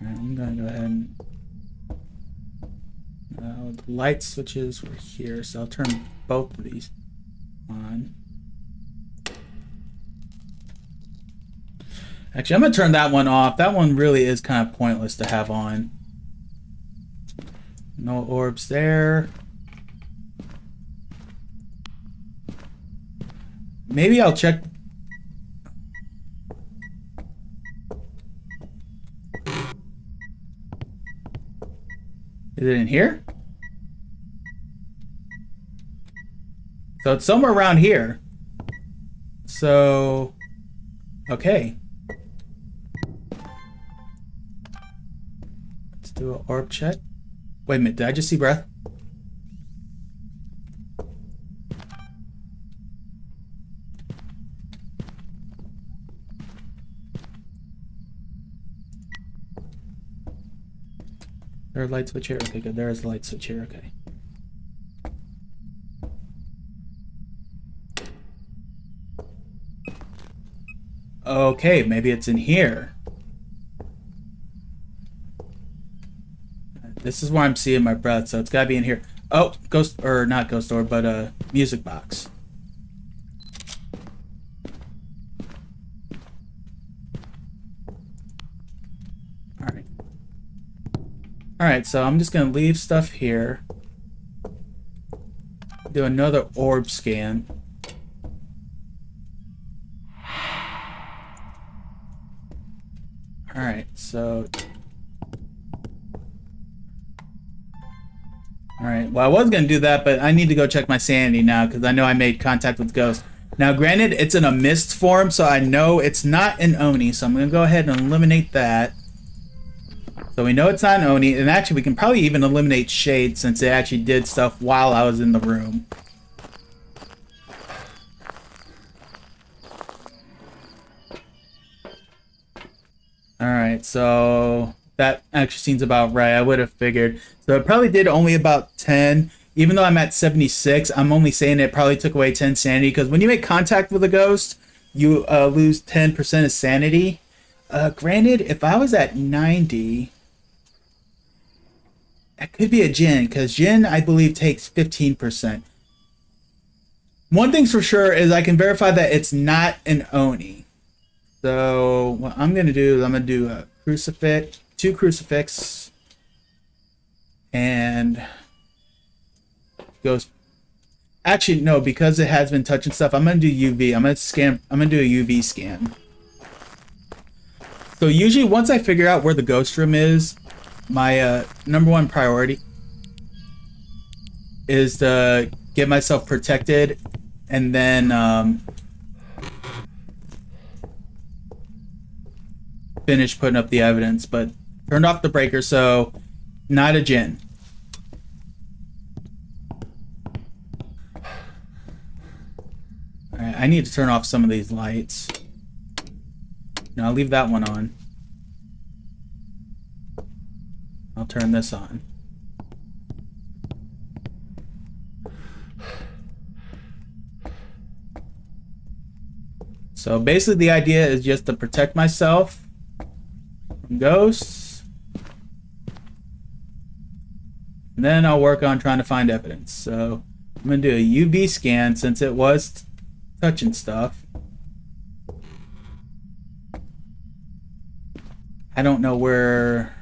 Alright, I'm gonna go ahead and... the light switches were here, so I'll turn both of these on. Actually, I'm gonna turn that one off. That one really is kind of pointless to have on. No orbs there. Maybe I'll check. Is it in here? So it's somewhere around here. So, okay. Let's do an orb check. Wait a minute, did I just see breath? There a light switch here? Okay, good. There is a light switch here. Okay. Okay, maybe it's in here. This is where I'm seeing my breath, so it's gotta be in here. Oh, ghost, or not ghost door, but music box. Alright. Alright, so I'm just gonna leave stuff here. Do another orb scan. Alright, so... Alright, well I was going to do that, but I need to go check my sanity now, because I know I made contact with ghosts. Now granted, it's in a mist form, so I know it's not an Oni, so I'm going to go ahead and eliminate that. So we know it's not an Oni, and actually we can probably even eliminate Shade, since it actually did stuff while I was in the room. Alright, so that actually seems about right. I would have figured. So it probably did only about 10. Even though I'm at 76, I'm only saying it probably took away 10 sanity. Because when you make contact with a ghost, you lose 10% of sanity. Granted, if I was at 90... It could be a Jinn. Because Jinn, I believe, takes 15%. One thing's for sure is I can verify that it's not an Oni. So what I'm going to do is I'm going to do a crucifix, 2 crucifix, and goes. Actually, no, because it has been touching stuff. I'm going to do UV. I'm going to scan. I'm going to do a UV scan. So usually, once I figure out where the ghost room is, my #1 priority is to get myself protected, and then finish putting up the evidence, but turned off the breaker, so not a Jinn. Alright, I need to turn off some of these lights. No, I'll leave that one on. I'll turn this on. So basically the idea is just to protect myself from ghosts. And then I'll work on trying to find evidence. So I'm going to do a UV scan since it was touching stuff. I don't know where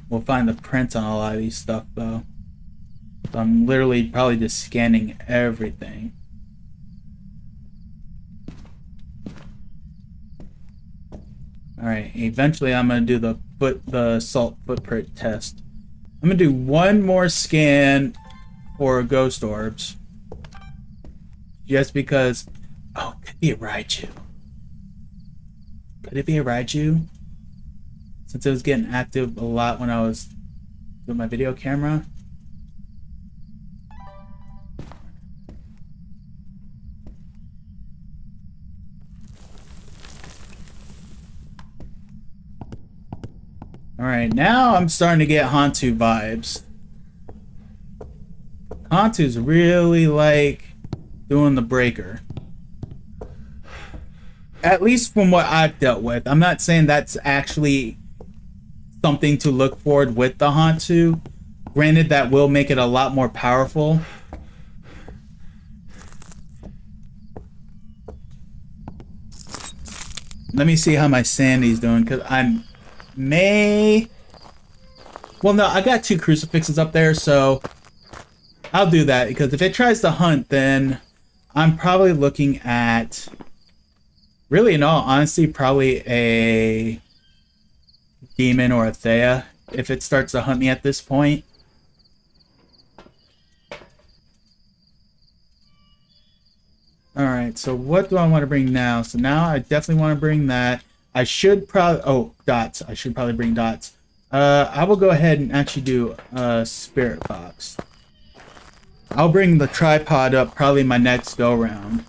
we'll find the prints on a lot of these stuff though. So I'm literally probably just scanning everything. Alright, eventually I'm going to do the salt footprint test. I'm going to do one more scan for ghost orbs. Just because... Oh, it could be a Raiju. Could it be a Raiju? Since it was getting active a lot when I was doing my video camera. Alright, now I'm starting to get Hantu vibes. Hantu's really like doing the breaker. At least from what I've dealt with. I'm not saying that's actually something to look forward with the Hantu. Granted, that will make it a lot more powerful. Let me see how my sanity's doing, because I'm... Well, no, I got 2 crucifixes up there, so I'll do that, because if it tries to hunt, then I'm probably looking at, really, in all honesty, probably a demon or a Thea if it starts to hunt me at this point. Alright, so what do I want to bring now? So now I definitely want to bring that. I should probably... Oh, dots. I should probably bring dots. I will go ahead and actually do a spirit box. I'll bring the tripod up probably my next go round.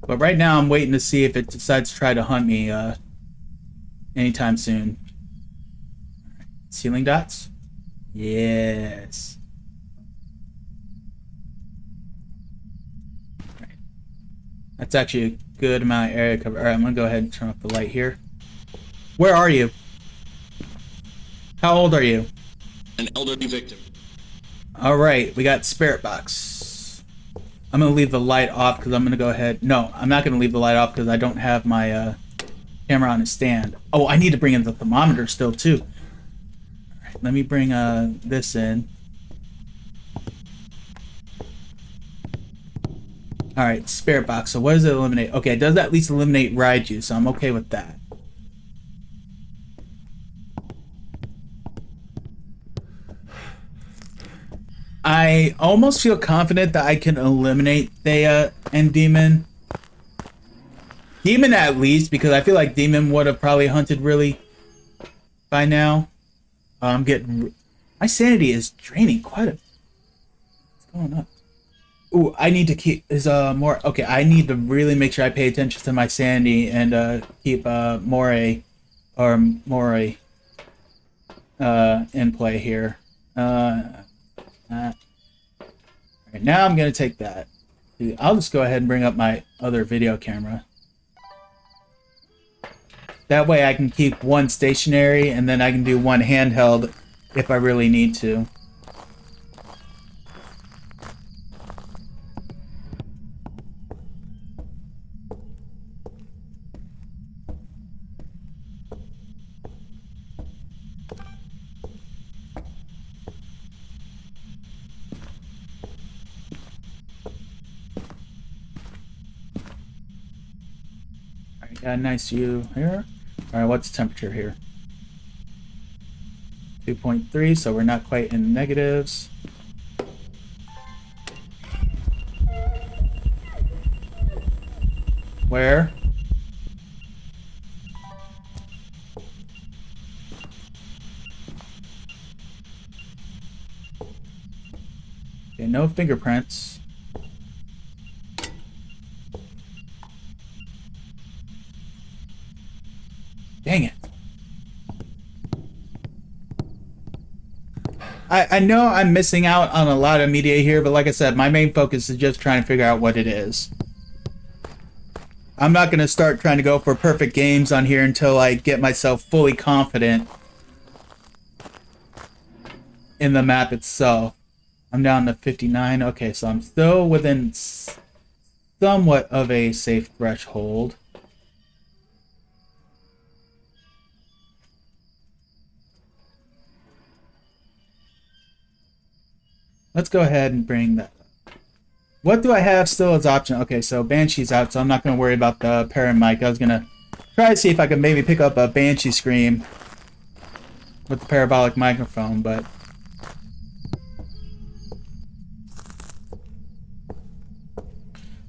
But right now I'm waiting to see if it decides to try to hunt me anytime soon. Ceiling dots? Yes. Right. That's actually a good amount of area cover. Alright, I'm gonna go ahead and turn off the light here. Where are you? How old are you? An elderly victim. Alright, we got spirit box. I'm gonna leave the light off because I'm gonna go ahead. No, I'm not gonna leave the light off because I don't have my camera on a stand. Oh, I need to bring in the thermometer still too. Alright, let me bring this in. Alright, spirit box. So what does it eliminate? Okay, it does at least eliminate Raiju, so I'm okay with that. I almost feel confident that I can eliminate Thea and Demon. Demon at least, because I feel like Demon would have probably hunted really by now. I'm getting... My sanity is draining quite a... What's going on? Ooh, I need to keep... Is more... Okay, I need to really make sure I pay attention to my sanity and keep Moray in play here. Right, now I'm going to take that. I'll just go ahead and bring up my other video camera. That way I can keep one stationary and then I can do one handheld if I really need to. Alright, got a nice view here. Alright, what's the temperature here? 2.3, so we're not quite in negatives. Where? Okay, no fingerprints. Dang it. I know I'm missing out on a lot of media here, but like I said, my main focus is just trying to figure out what it is. I'm not going to start trying to go for perfect games on here until I get myself fully confident in the map itself. I'm down to 59. Okay, so I'm still within somewhat of a safe threshold. Let's go ahead and bring that up. What do I have still as option? Okay, so Banshee's out, so I'm not going to worry about the parent mic. I was going to try to see if I could maybe pick up a Banshee scream with the parabolic microphone, but...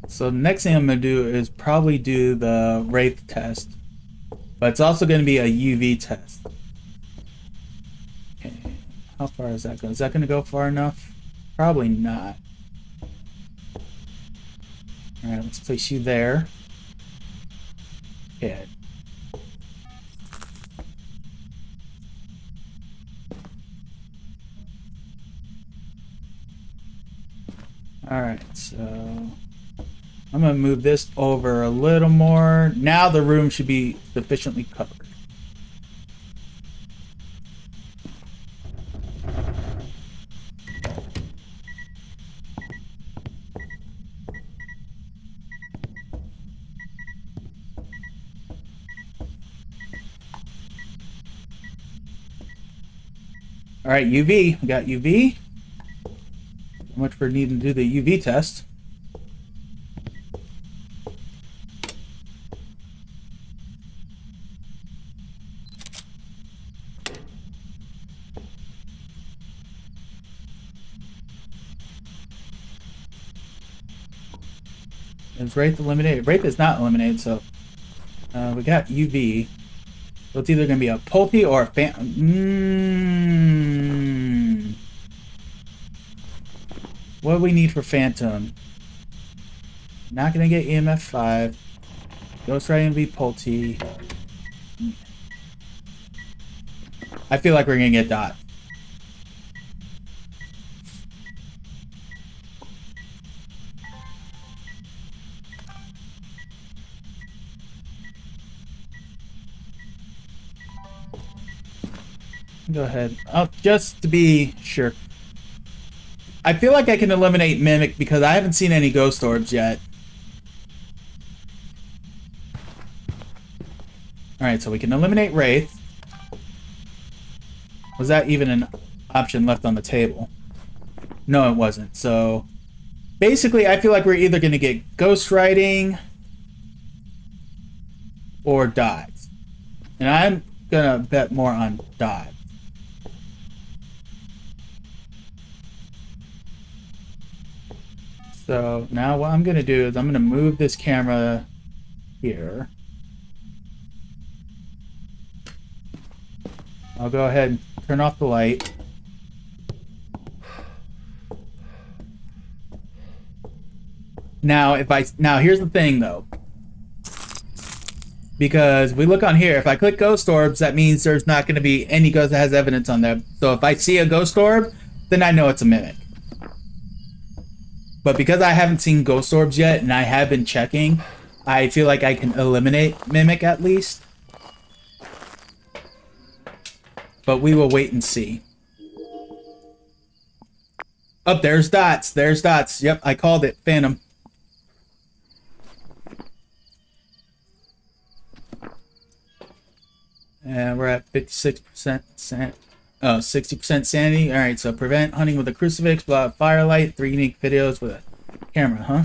So the next thing I'm going to do is probably do the Wraith test. But it's also going to be a UV test. Okay, how far is that going? Is that going to go far enough? Probably not. Alright, let's place you there. Okay. Alright, so I'm going to move this over a little more. Now the room should be sufficiently covered. Alright, UV. We got UV. So much for needing to do the UV test. Is Wraith eliminated? Wraith is not eliminated, so we got UV. So it's either going to be a Pulte or a Phantom. What do we need for Phantom? Not going to get EMF 5. Ghost Riding to be Pulte. I feel like we're going to get Dot. Go ahead. Oh, just to be sure. I feel like I can eliminate Mimic because I haven't seen any Ghost Orbs yet. Alright, so we can eliminate Wraith. Was that even an option left on the table? No, it wasn't. So, basically, I feel like we're either going to get Ghost Riding or Dives. And I'm going to bet more on Dives. So now what I'm going to do is I'm going to move this camera here. I'll go ahead and turn off the light. Now here's the thing though. Because we look on here, if I click Ghost Orbs, that means there's not going to be any ghost that has evidence on there. So if I see a Ghost Orb, then I know it's a Mimic. But because I haven't seen Ghost Orbs yet, and I have been checking, I feel like I can eliminate Mimic at least. But we will wait and see. Oh, there's Dots. There's Dots. Yep, I called it. Phantom. And we're at 56%. Oh, 60% sanity. Alright, so prevent hunting with a crucifix, blow out firelight, 3 unique videos with a camera, huh?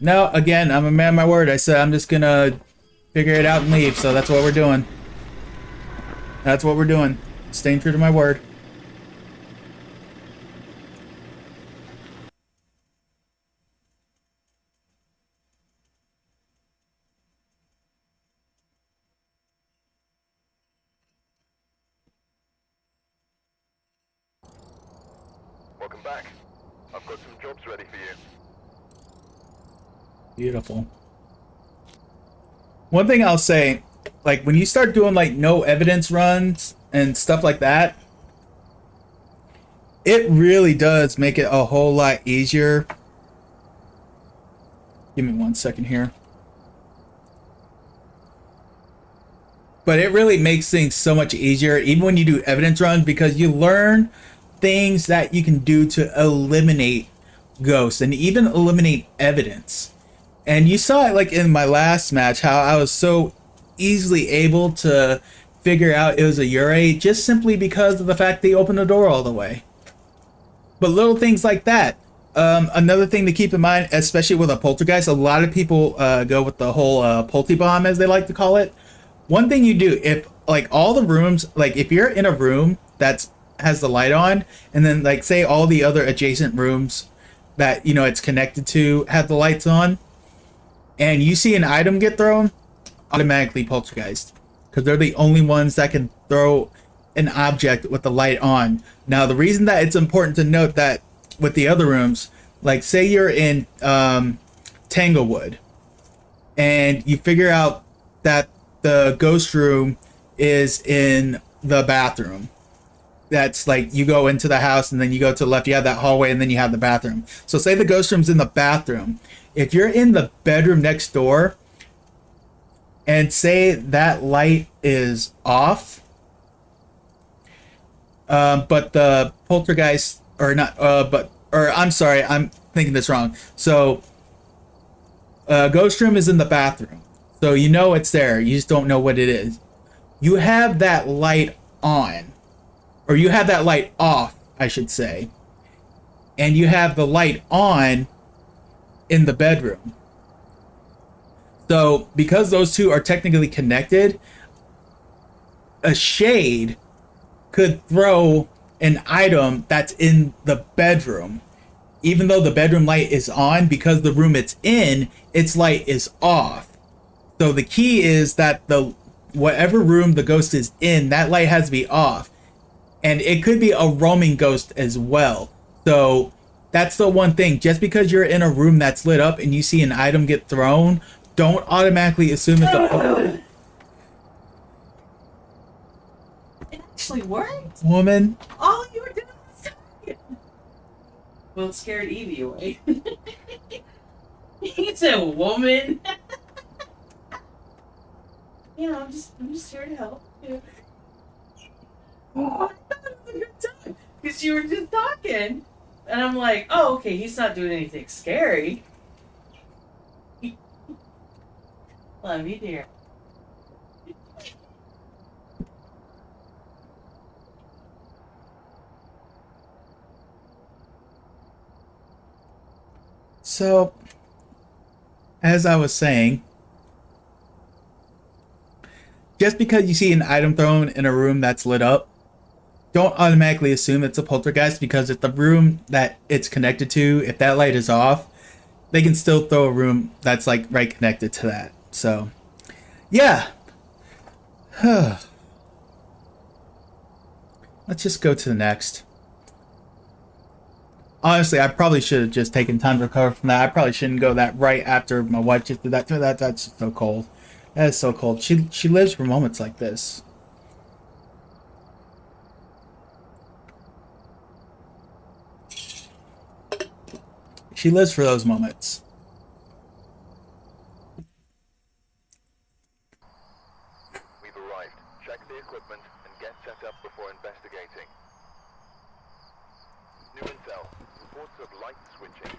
No, again, I'm a man of my word. I said I'm just gonna figure it out and leave, so that's what we're doing. That's what we're doing. Staying true to my word. Welcome back. I've got some jobs ready for you. Beautiful. One thing I'll say, like when you start doing like no evidence runs and stuff like that, it really does make it a whole lot easier. Give me 1 second here. But it really makes things so much easier, even when you do evidence runs, because you learn things that you can do to eliminate ghosts and even eliminate evidence. And you saw it like in my last match, how I was so easily able to figure out it was a Ure just simply because of the fact they opened the door all the way. But little things like that. Another thing to keep in mind, especially with a poltergeist, a lot of people go with the whole polty bomb, as they like to call it. One thing you do, if like all the rooms, like if you're in a room that's has the light on, and then like say all the other adjacent rooms that you know it's connected to have the lights on, and you see an item get thrown, automatically poltergeist, because they're the only ones that can throw an object with the light on. Now the reason that it's important to note that with the other rooms, like say you're in Tanglewood, and you figure out that the ghost room is in the bathroom. That's like you go into the house and then you go to the left, you have that hallway, and then you have the bathroom. So say the ghost room's in the bathroom. If you're in the bedroom next door and say that light is off, but the poltergeist, or not, or I'm sorry, I'm thinking this wrong. So ghost room is in the bathroom. So you know it's there, you just don't know what it is. You have that light on, or you have that light off, I should say, and you have the light on in the bedroom. So because those two are technically connected, a shade could throw an item that's in the bedroom, even though the bedroom light is on, because the room it's in, its light is off. So the key is that the whatever room the ghost is in, that light has to be off. And it could be a roaming ghost as well. So that's the one thing. Just because you're in a room that's lit up and you see an item get thrown, don't automatically assume it's a It actually worked. woman. All you were doing was talking. Well, it scared Evie away. He said, "Woman." I'm just here to help. Yeah. Oh, I thought it was a good time because you were just talking, and I'm like, "Oh, okay, he's not doing anything scary." Love you, dear. So, as I was saying, just because you see an item thrown in a room that's lit up, don't automatically assume it's a poltergeist, because if the room that it's connected to, if that light is off, they can still throw a room that's like right connected to that. So, yeah. Let's just go to the next. Honestly, I probably should have just taken time to recover from that. I probably shouldn't go that right after my wife just did that. That's so cold. That is so cold. She lives for moments like this. She lives for those moments. We've arrived. Check the equipment and get set up before investigating. New intel. Reports of light switching.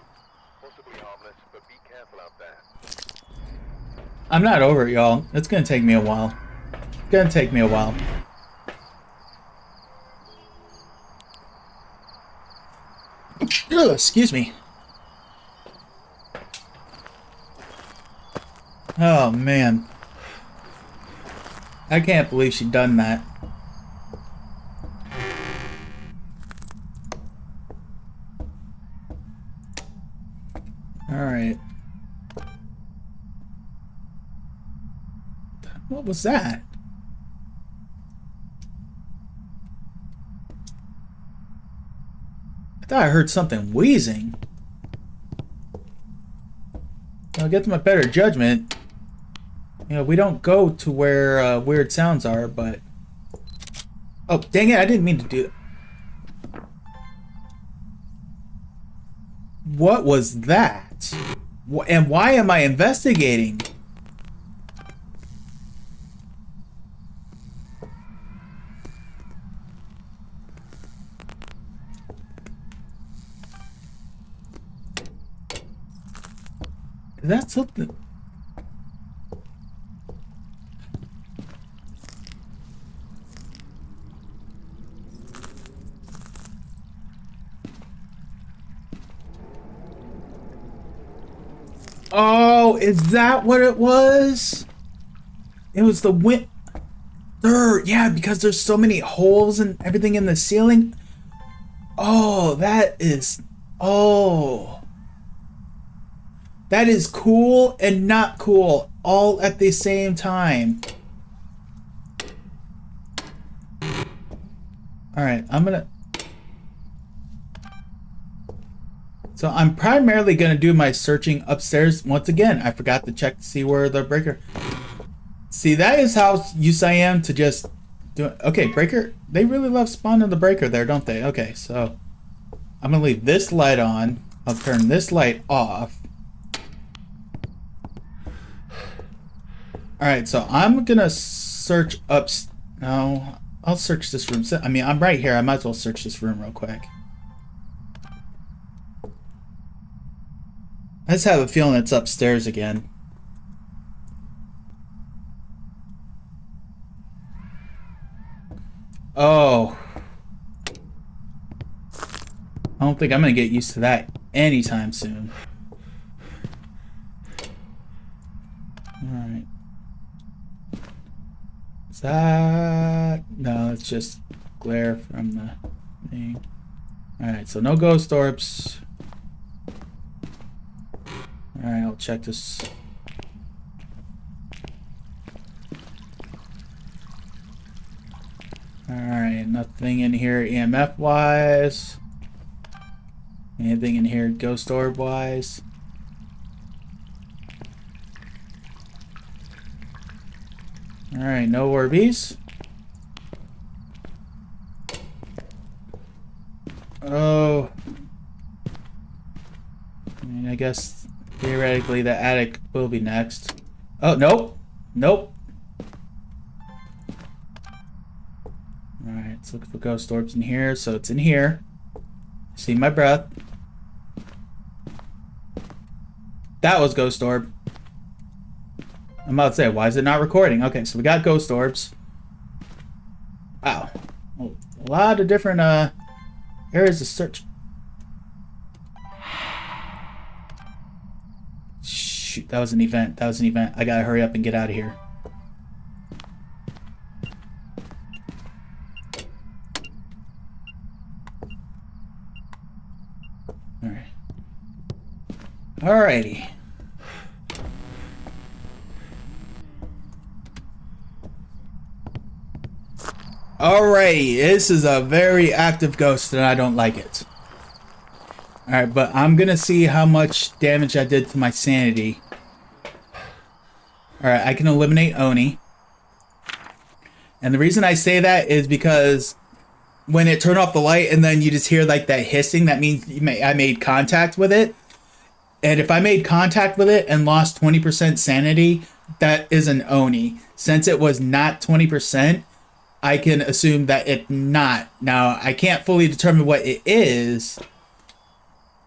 Possibly harmless, but be careful out there. I'm not over it, y'all. It's gonna take me a while. It's gonna take me a while. Ugh, excuse me. Oh man. I can't believe she done that. Alright. What was that? I thought I heard something wheezing. I'll get to my better judgment. You know, we don't go to where weird sounds are, but... Oh, dang it, I didn't mean to do that. What was that? And why am I investigating? Is that something? Oh, is that what it was? It was the wind. Yeah, because there's so many holes and everything in the ceiling. Oh, that is. Oh. That is cool and not cool all at the same time. Alright, I'm gonna... So I'm primarily gonna do my searching upstairs. Once again, I forgot to check to see where the breaker... See, that is how used I am to just do it. Okay, breaker. They really love spawning the breaker there, don't they? Okay, so I'm gonna leave this light on. I'll turn this light off. Alright, so I'm gonna search up... No, I'll search this room. I mean, I'm right here. I might as well search this room real quick. I just have a feeling it's upstairs again. Oh. I don't think I'm gonna get used to that anytime soon. Alright. Is that... No, it's just glare from the thing. Alright, so no ghost orbs. Alright, I'll check this. Alright, nothing in here EMF wise. Anything in here ghost orb wise? Alright, no Orbeez. Oh. I mean, I guess theoretically the attic will be next. Oh, nope. Nope. Alright, let's look for ghost orbs in here. So it's in here. See my breath. That was ghost orb. I'm about to say, why is it not recording? Okay, so we got ghost orbs. Wow. A lot of different areas to search. Shoot, that was an event. That was an event. I gotta hurry up and get out of here. Alright. Alrighty. Alrighty, this is a very active ghost and I don't like it. Alright, but I'm gonna see how much damage I did to my sanity. Alright, I can eliminate Oni. And the reason I say that is because when it turned off the light and then you just hear like that hissing, that means I made contact with it. And if I made contact with it and lost 20% sanity, that is an Oni. Since it was not 20%, I can assume that it's not. Now, I can't fully determine what it is.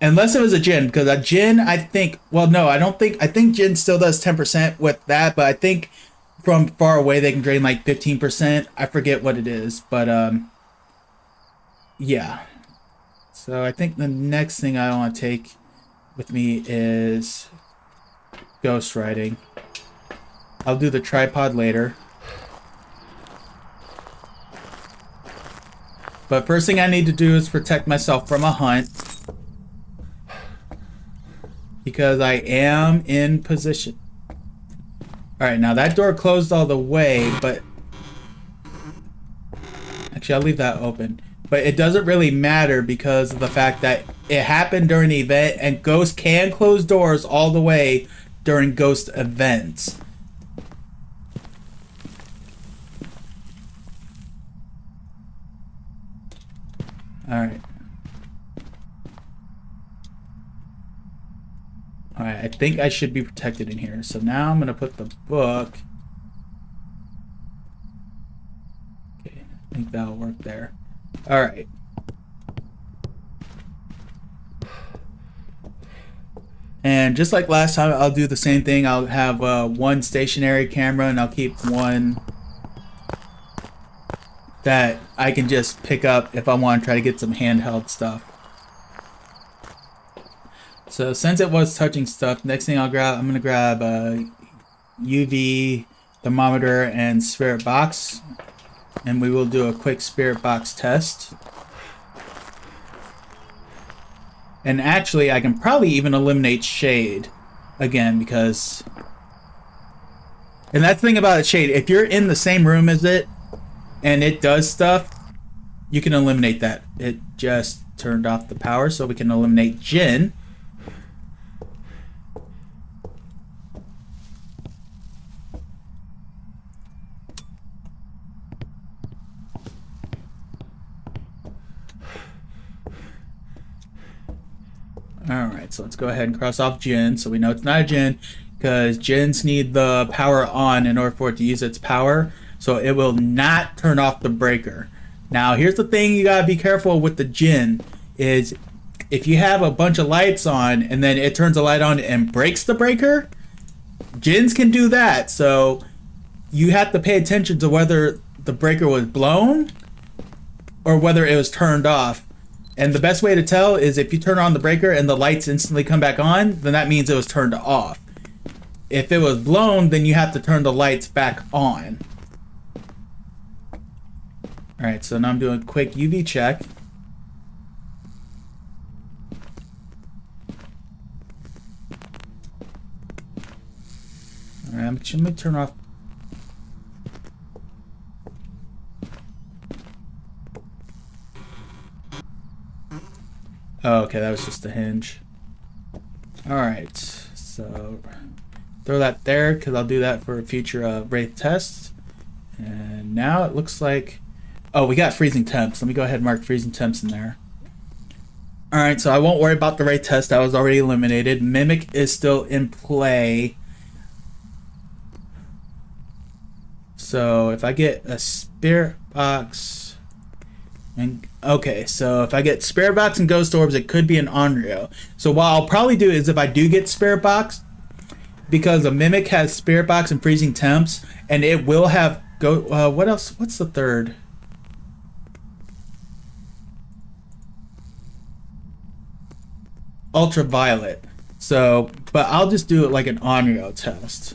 Unless it was a Jinn. Because a Jinn, I think... Well, no, I don't think... I think Jinn still does 10% with that. But I think from far away they can drain like 15%. I forget what it is. But, yeah. So I think the next thing I want to take with me is ghost riding. I'll do the tripod later. But first thing I need to do is protect myself from a hunt. Because I am in position. Alright, now that door closed all the way, but... Actually, I'll leave that open. But it doesn't really matter because of the fact that it happened during the event, and ghosts can close doors all the way during ghost events. Alright. Alright, I think I should be protected in here. So now I'm going to put the book. Okay, I think that'll work there. Alright. And just like last time, I'll do the same thing. I'll have one stationary camera, and I'll keep one that I can just pick up if I want to try to get some handheld stuff. So since it was touching stuff, next thing I'm gonna grab a UV thermometer and spirit box, and we will do a quick spirit box test. And actually, I can probably even eliminate shade again because, and that's the thing about shade. If you're in the same room as it and it does stuff, you can eliminate that. It just turned off the power, so we can eliminate Jinn. Alright, so let's go ahead and cross off Jinn, so we know it's not a Jinn, because Jinns need the power on in order for it to use its power, so it will not turn off the breaker. Now, here's the thing you gotta be careful with the Jinn, is if you have a bunch of lights on, and then it turns a light on and breaks the breaker, Jinns can do that, so you have to pay attention to whether the breaker was blown, or whether it was turned off. And the best way to tell is if you turn on the breaker and the lights instantly come back on, then that means it was turned off. If it was blown, then you have to turn the lights back on. Alright, so now I'm doing a quick UV check. Alright, let me turn off. Oh, okay, that was just a hinge. Alright, so throw that there because I'll do that for a future Wraith test. And now it looks like... Oh, we got freezing temps. Let me go ahead and mark freezing temps in there. Alright, so I won't worry about the Wraith test. That was already eliminated. Mimic is still in play. So if I get a spirit box... And okay, so if I get Spirit Box and Ghost Orbs, it could be an Onryo. So what I'll probably do is if I do get Spirit Box, because a Mimic has Spirit Box and Freezing Temps, and it will have what else? What's the third? Ultraviolet. So, but I'll just do it like an Onryo test.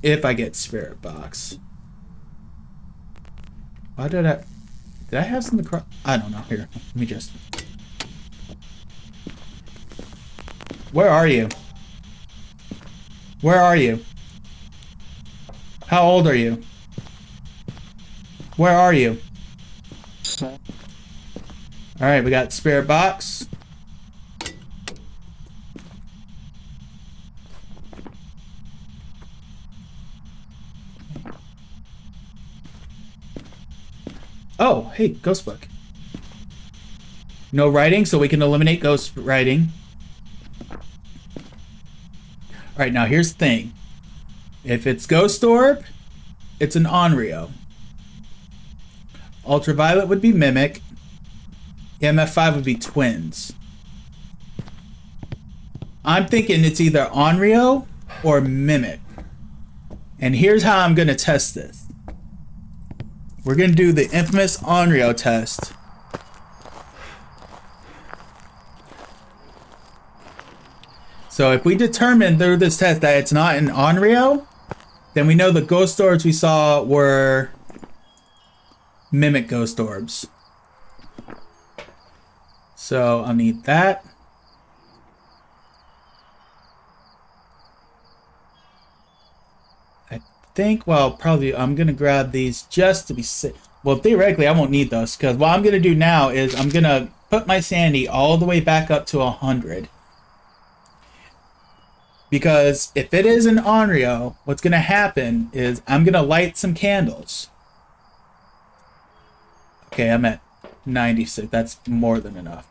If I get Spirit Box. Why did I have something I don't know. Here, let me just... Where are you? Where are you? How old are you? Where are you? Alright, we got Spirit Box. Oh, hey, Ghost Book. No writing, so we can eliminate ghost writing. Alright, now here's the thing. If it's Ghost Orb, it's an Onryo. Ultraviolet would be Mimic. EMF5 would be Twins. I'm thinking it's either Onryo or Mimic. And here's how I'm going to test this. We're going to do the infamous Onryo test. So if we determine through this test that it's not an Onryo, then we know the ghost orbs we saw were mimic ghost orbs. So I'll need that. I think, well, probably I'm going to grab these just to be safe. Well, theoretically, I won't need those because what I'm going to do now is I'm going to put my sanity all the way back up to 100. Because if it is an Onryo, what's going to happen is I'm going to light some candles. Okay, I'm at 96. That's more than enough.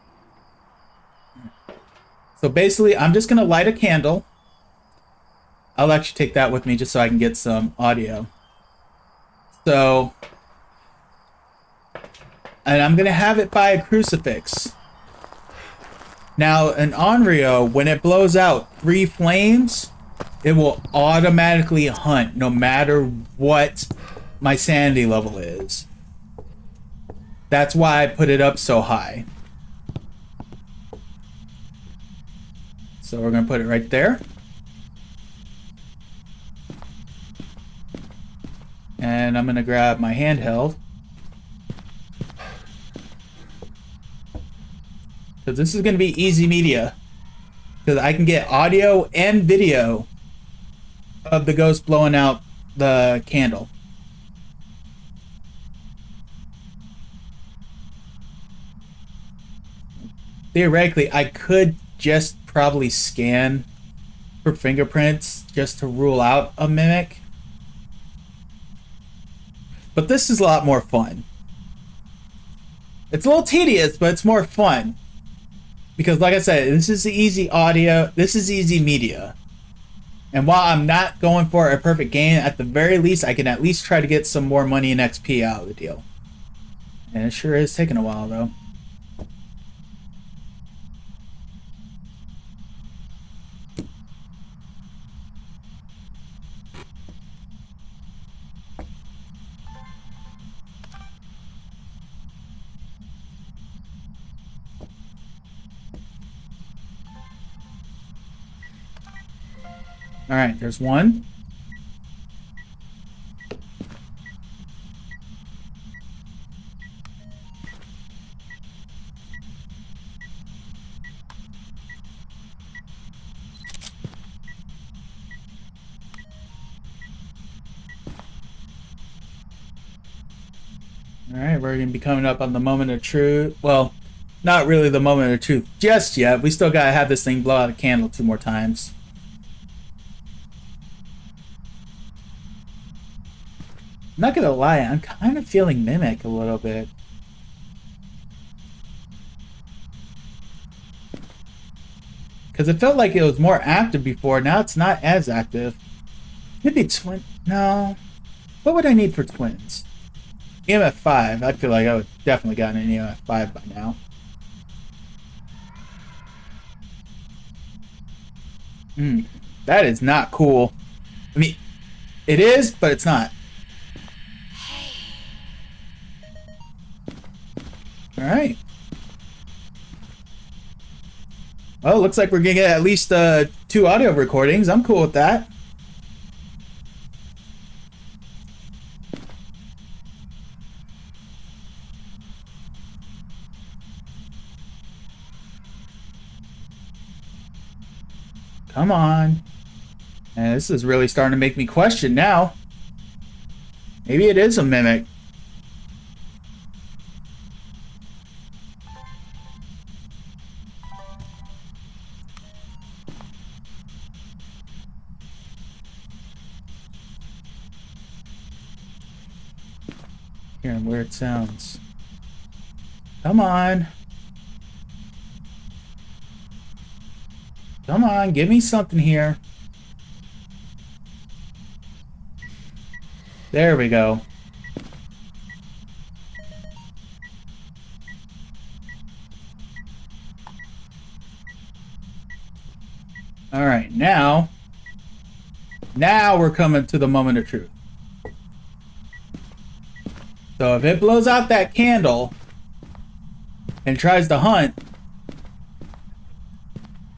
So basically, I'm just going to light a candle. I'll actually take that with me just so I can get some audio. So, and I'm going to have it by a crucifix. Now, an Onryo, when it blows out 3 flames, it will automatically hunt no matter what my sanity level is. That's why I put it up so high. So we're going to put it right there. And I'm going to grab my handheld. Because this is going to be easy media. Because I can get audio and video of the ghost blowing out the candle. Theoretically, I could just probably scan for fingerprints just to rule out a mimic. But this is a lot more fun. It's a little tedious, but it's more fun. Because like I said, this is easy audio, this is easy media. And while I'm not going for a perfect game, at the very least, I can at least try to get some more money and XP out of the deal. And it sure is taking a while, though. Alright, there's one. Alright, we're going to be coming up on the moment of truth. Well, not really the moment of truth just yet. We still got to have this thing blow out a candle 2 more times. I'm not gonna lie, I'm kind of feeling Mimic a little bit. Because it felt like it was more active before, now it's not as active. Maybe twin... no. What would I need for twins? EMF 5, I feel like I would definitely gotten an EMF 5 by now. That is not cool. I mean, it is, but it's not. Alright. Well, looks like we're gonna get at least 2 audio recordings. I'm cool with that. Come on. And this is really starting to make me question now. Maybe it is a mimic. Hearing weird sounds. Come on. Come on, give me something here. There we go. Alright, now we're coming to the moment of truth. So if it blows out that candle and tries to hunt,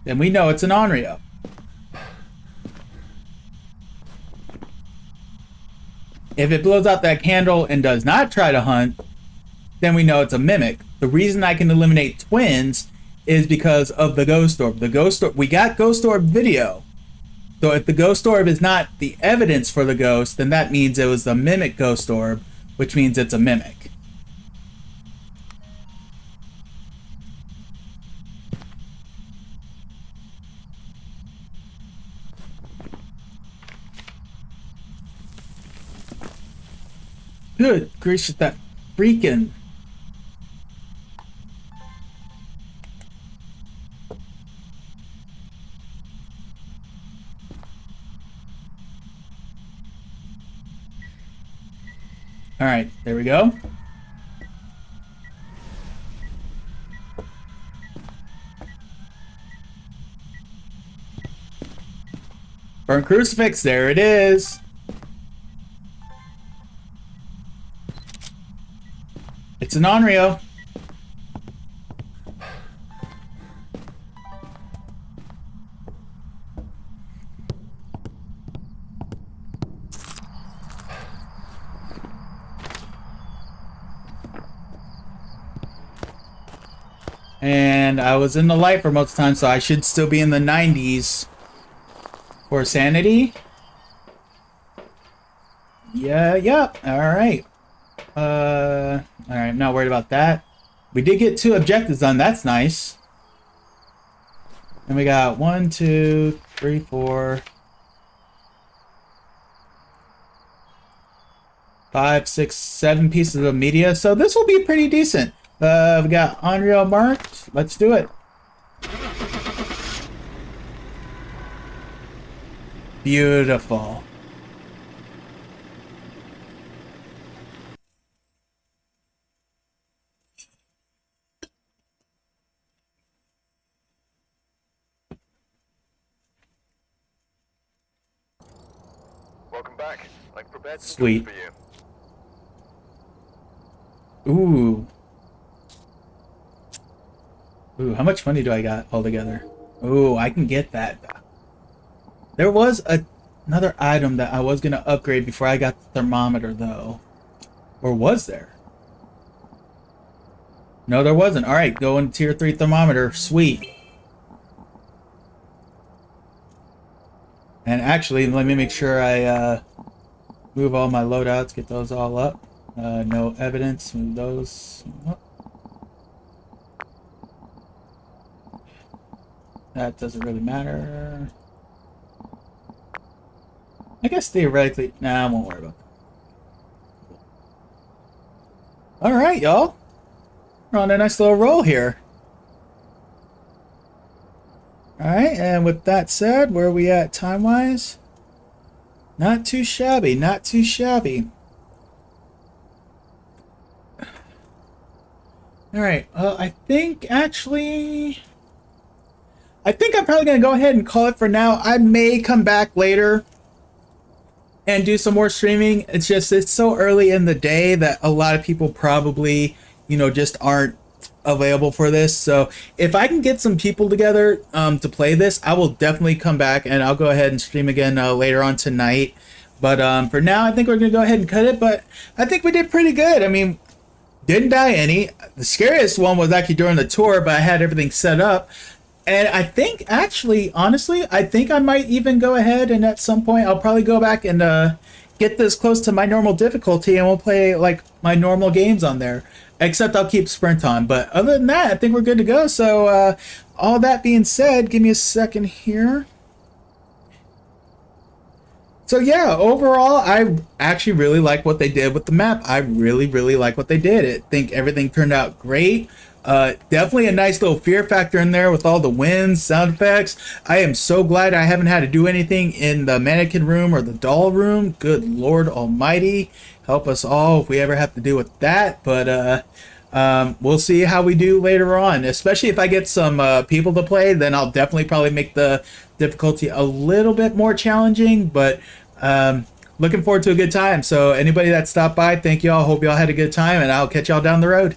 then we know it's an Onryo. If it blows out that candle and does not try to hunt, then we know it's a mimic. The reason I can eliminate twins is because of the ghost orb. The ghost orb, we got ghost orb video. So if the ghost orb is not the evidence for the ghost, then that means it was the mimic ghost orb, which means it's a mimic. Good gracious, that freaking... Alright, there we go. Burn crucifix, there it is. It's an Onryo. And I was in the light for most of the time, so I should still be in the 90s for sanity. Yeah. Alright. Alright, I'm not worried about that. We did get 2 objectives done, that's nice. And we got 1, 2, 3, 4, 5, 6, 7 pieces of media, so this will be pretty decent. We got Onryo marked. Let's do it. Beautiful. Welcome back. I've prepared some Sweet. food for you. Ooh, how much money do I got altogether? Ooh, I can get that. There was another item that I was going to upgrade before I got the thermometer, though. Or was there? No, there wasn't. Alright, go into tier 3 thermometer. Sweet. And actually, let me make sure I move all my loadouts, get those all up. No evidence, move those up. That doesn't really matter. I guess theoretically... Nah, I won't worry about that. Alright, y'all. We're on a nice little roll here. Alright, and with that said, where are we at time-wise? Not too shabby, not too shabby. Alright, I think actually... I think I'm probably going to go ahead and call it for now. I may come back later and do some more streaming. It's just, it's so early in the day that a lot of people probably, you know, just aren't available for this. So if I can get some people together to play this, I will definitely come back and I'll go ahead and stream again later on tonight. But for now, I think we're going to go ahead and cut it. But I think we did pretty good. I mean, didn't die any. The scariest one was actually during the tour, but I had everything set up. And I think, actually, honestly, I think I might even go ahead and at some point I'll probably go back and get this close to my normal difficulty and we'll play like my normal games on there. Except I'll keep Sprint on. But other than that, I think we're good to go. So all that being said, give me a second here. So yeah, overall, I actually really like what they did with the map. I really like what they did. I think everything turned out great. Definitely a nice little fear factor in there with all the winds, sound effects. I am so glad I haven't had to do anything in the mannequin room or the doll room. Good Lord Almighty. Help us all if we ever have to deal with that. But we'll see how we do later on. Especially if I get some people to play, then I'll definitely probably make the difficulty a little bit more challenging. But looking forward to a good time. So anybody that stopped by, thank y'all. Hope y'all had a good time, and I'll catch y'all down the road.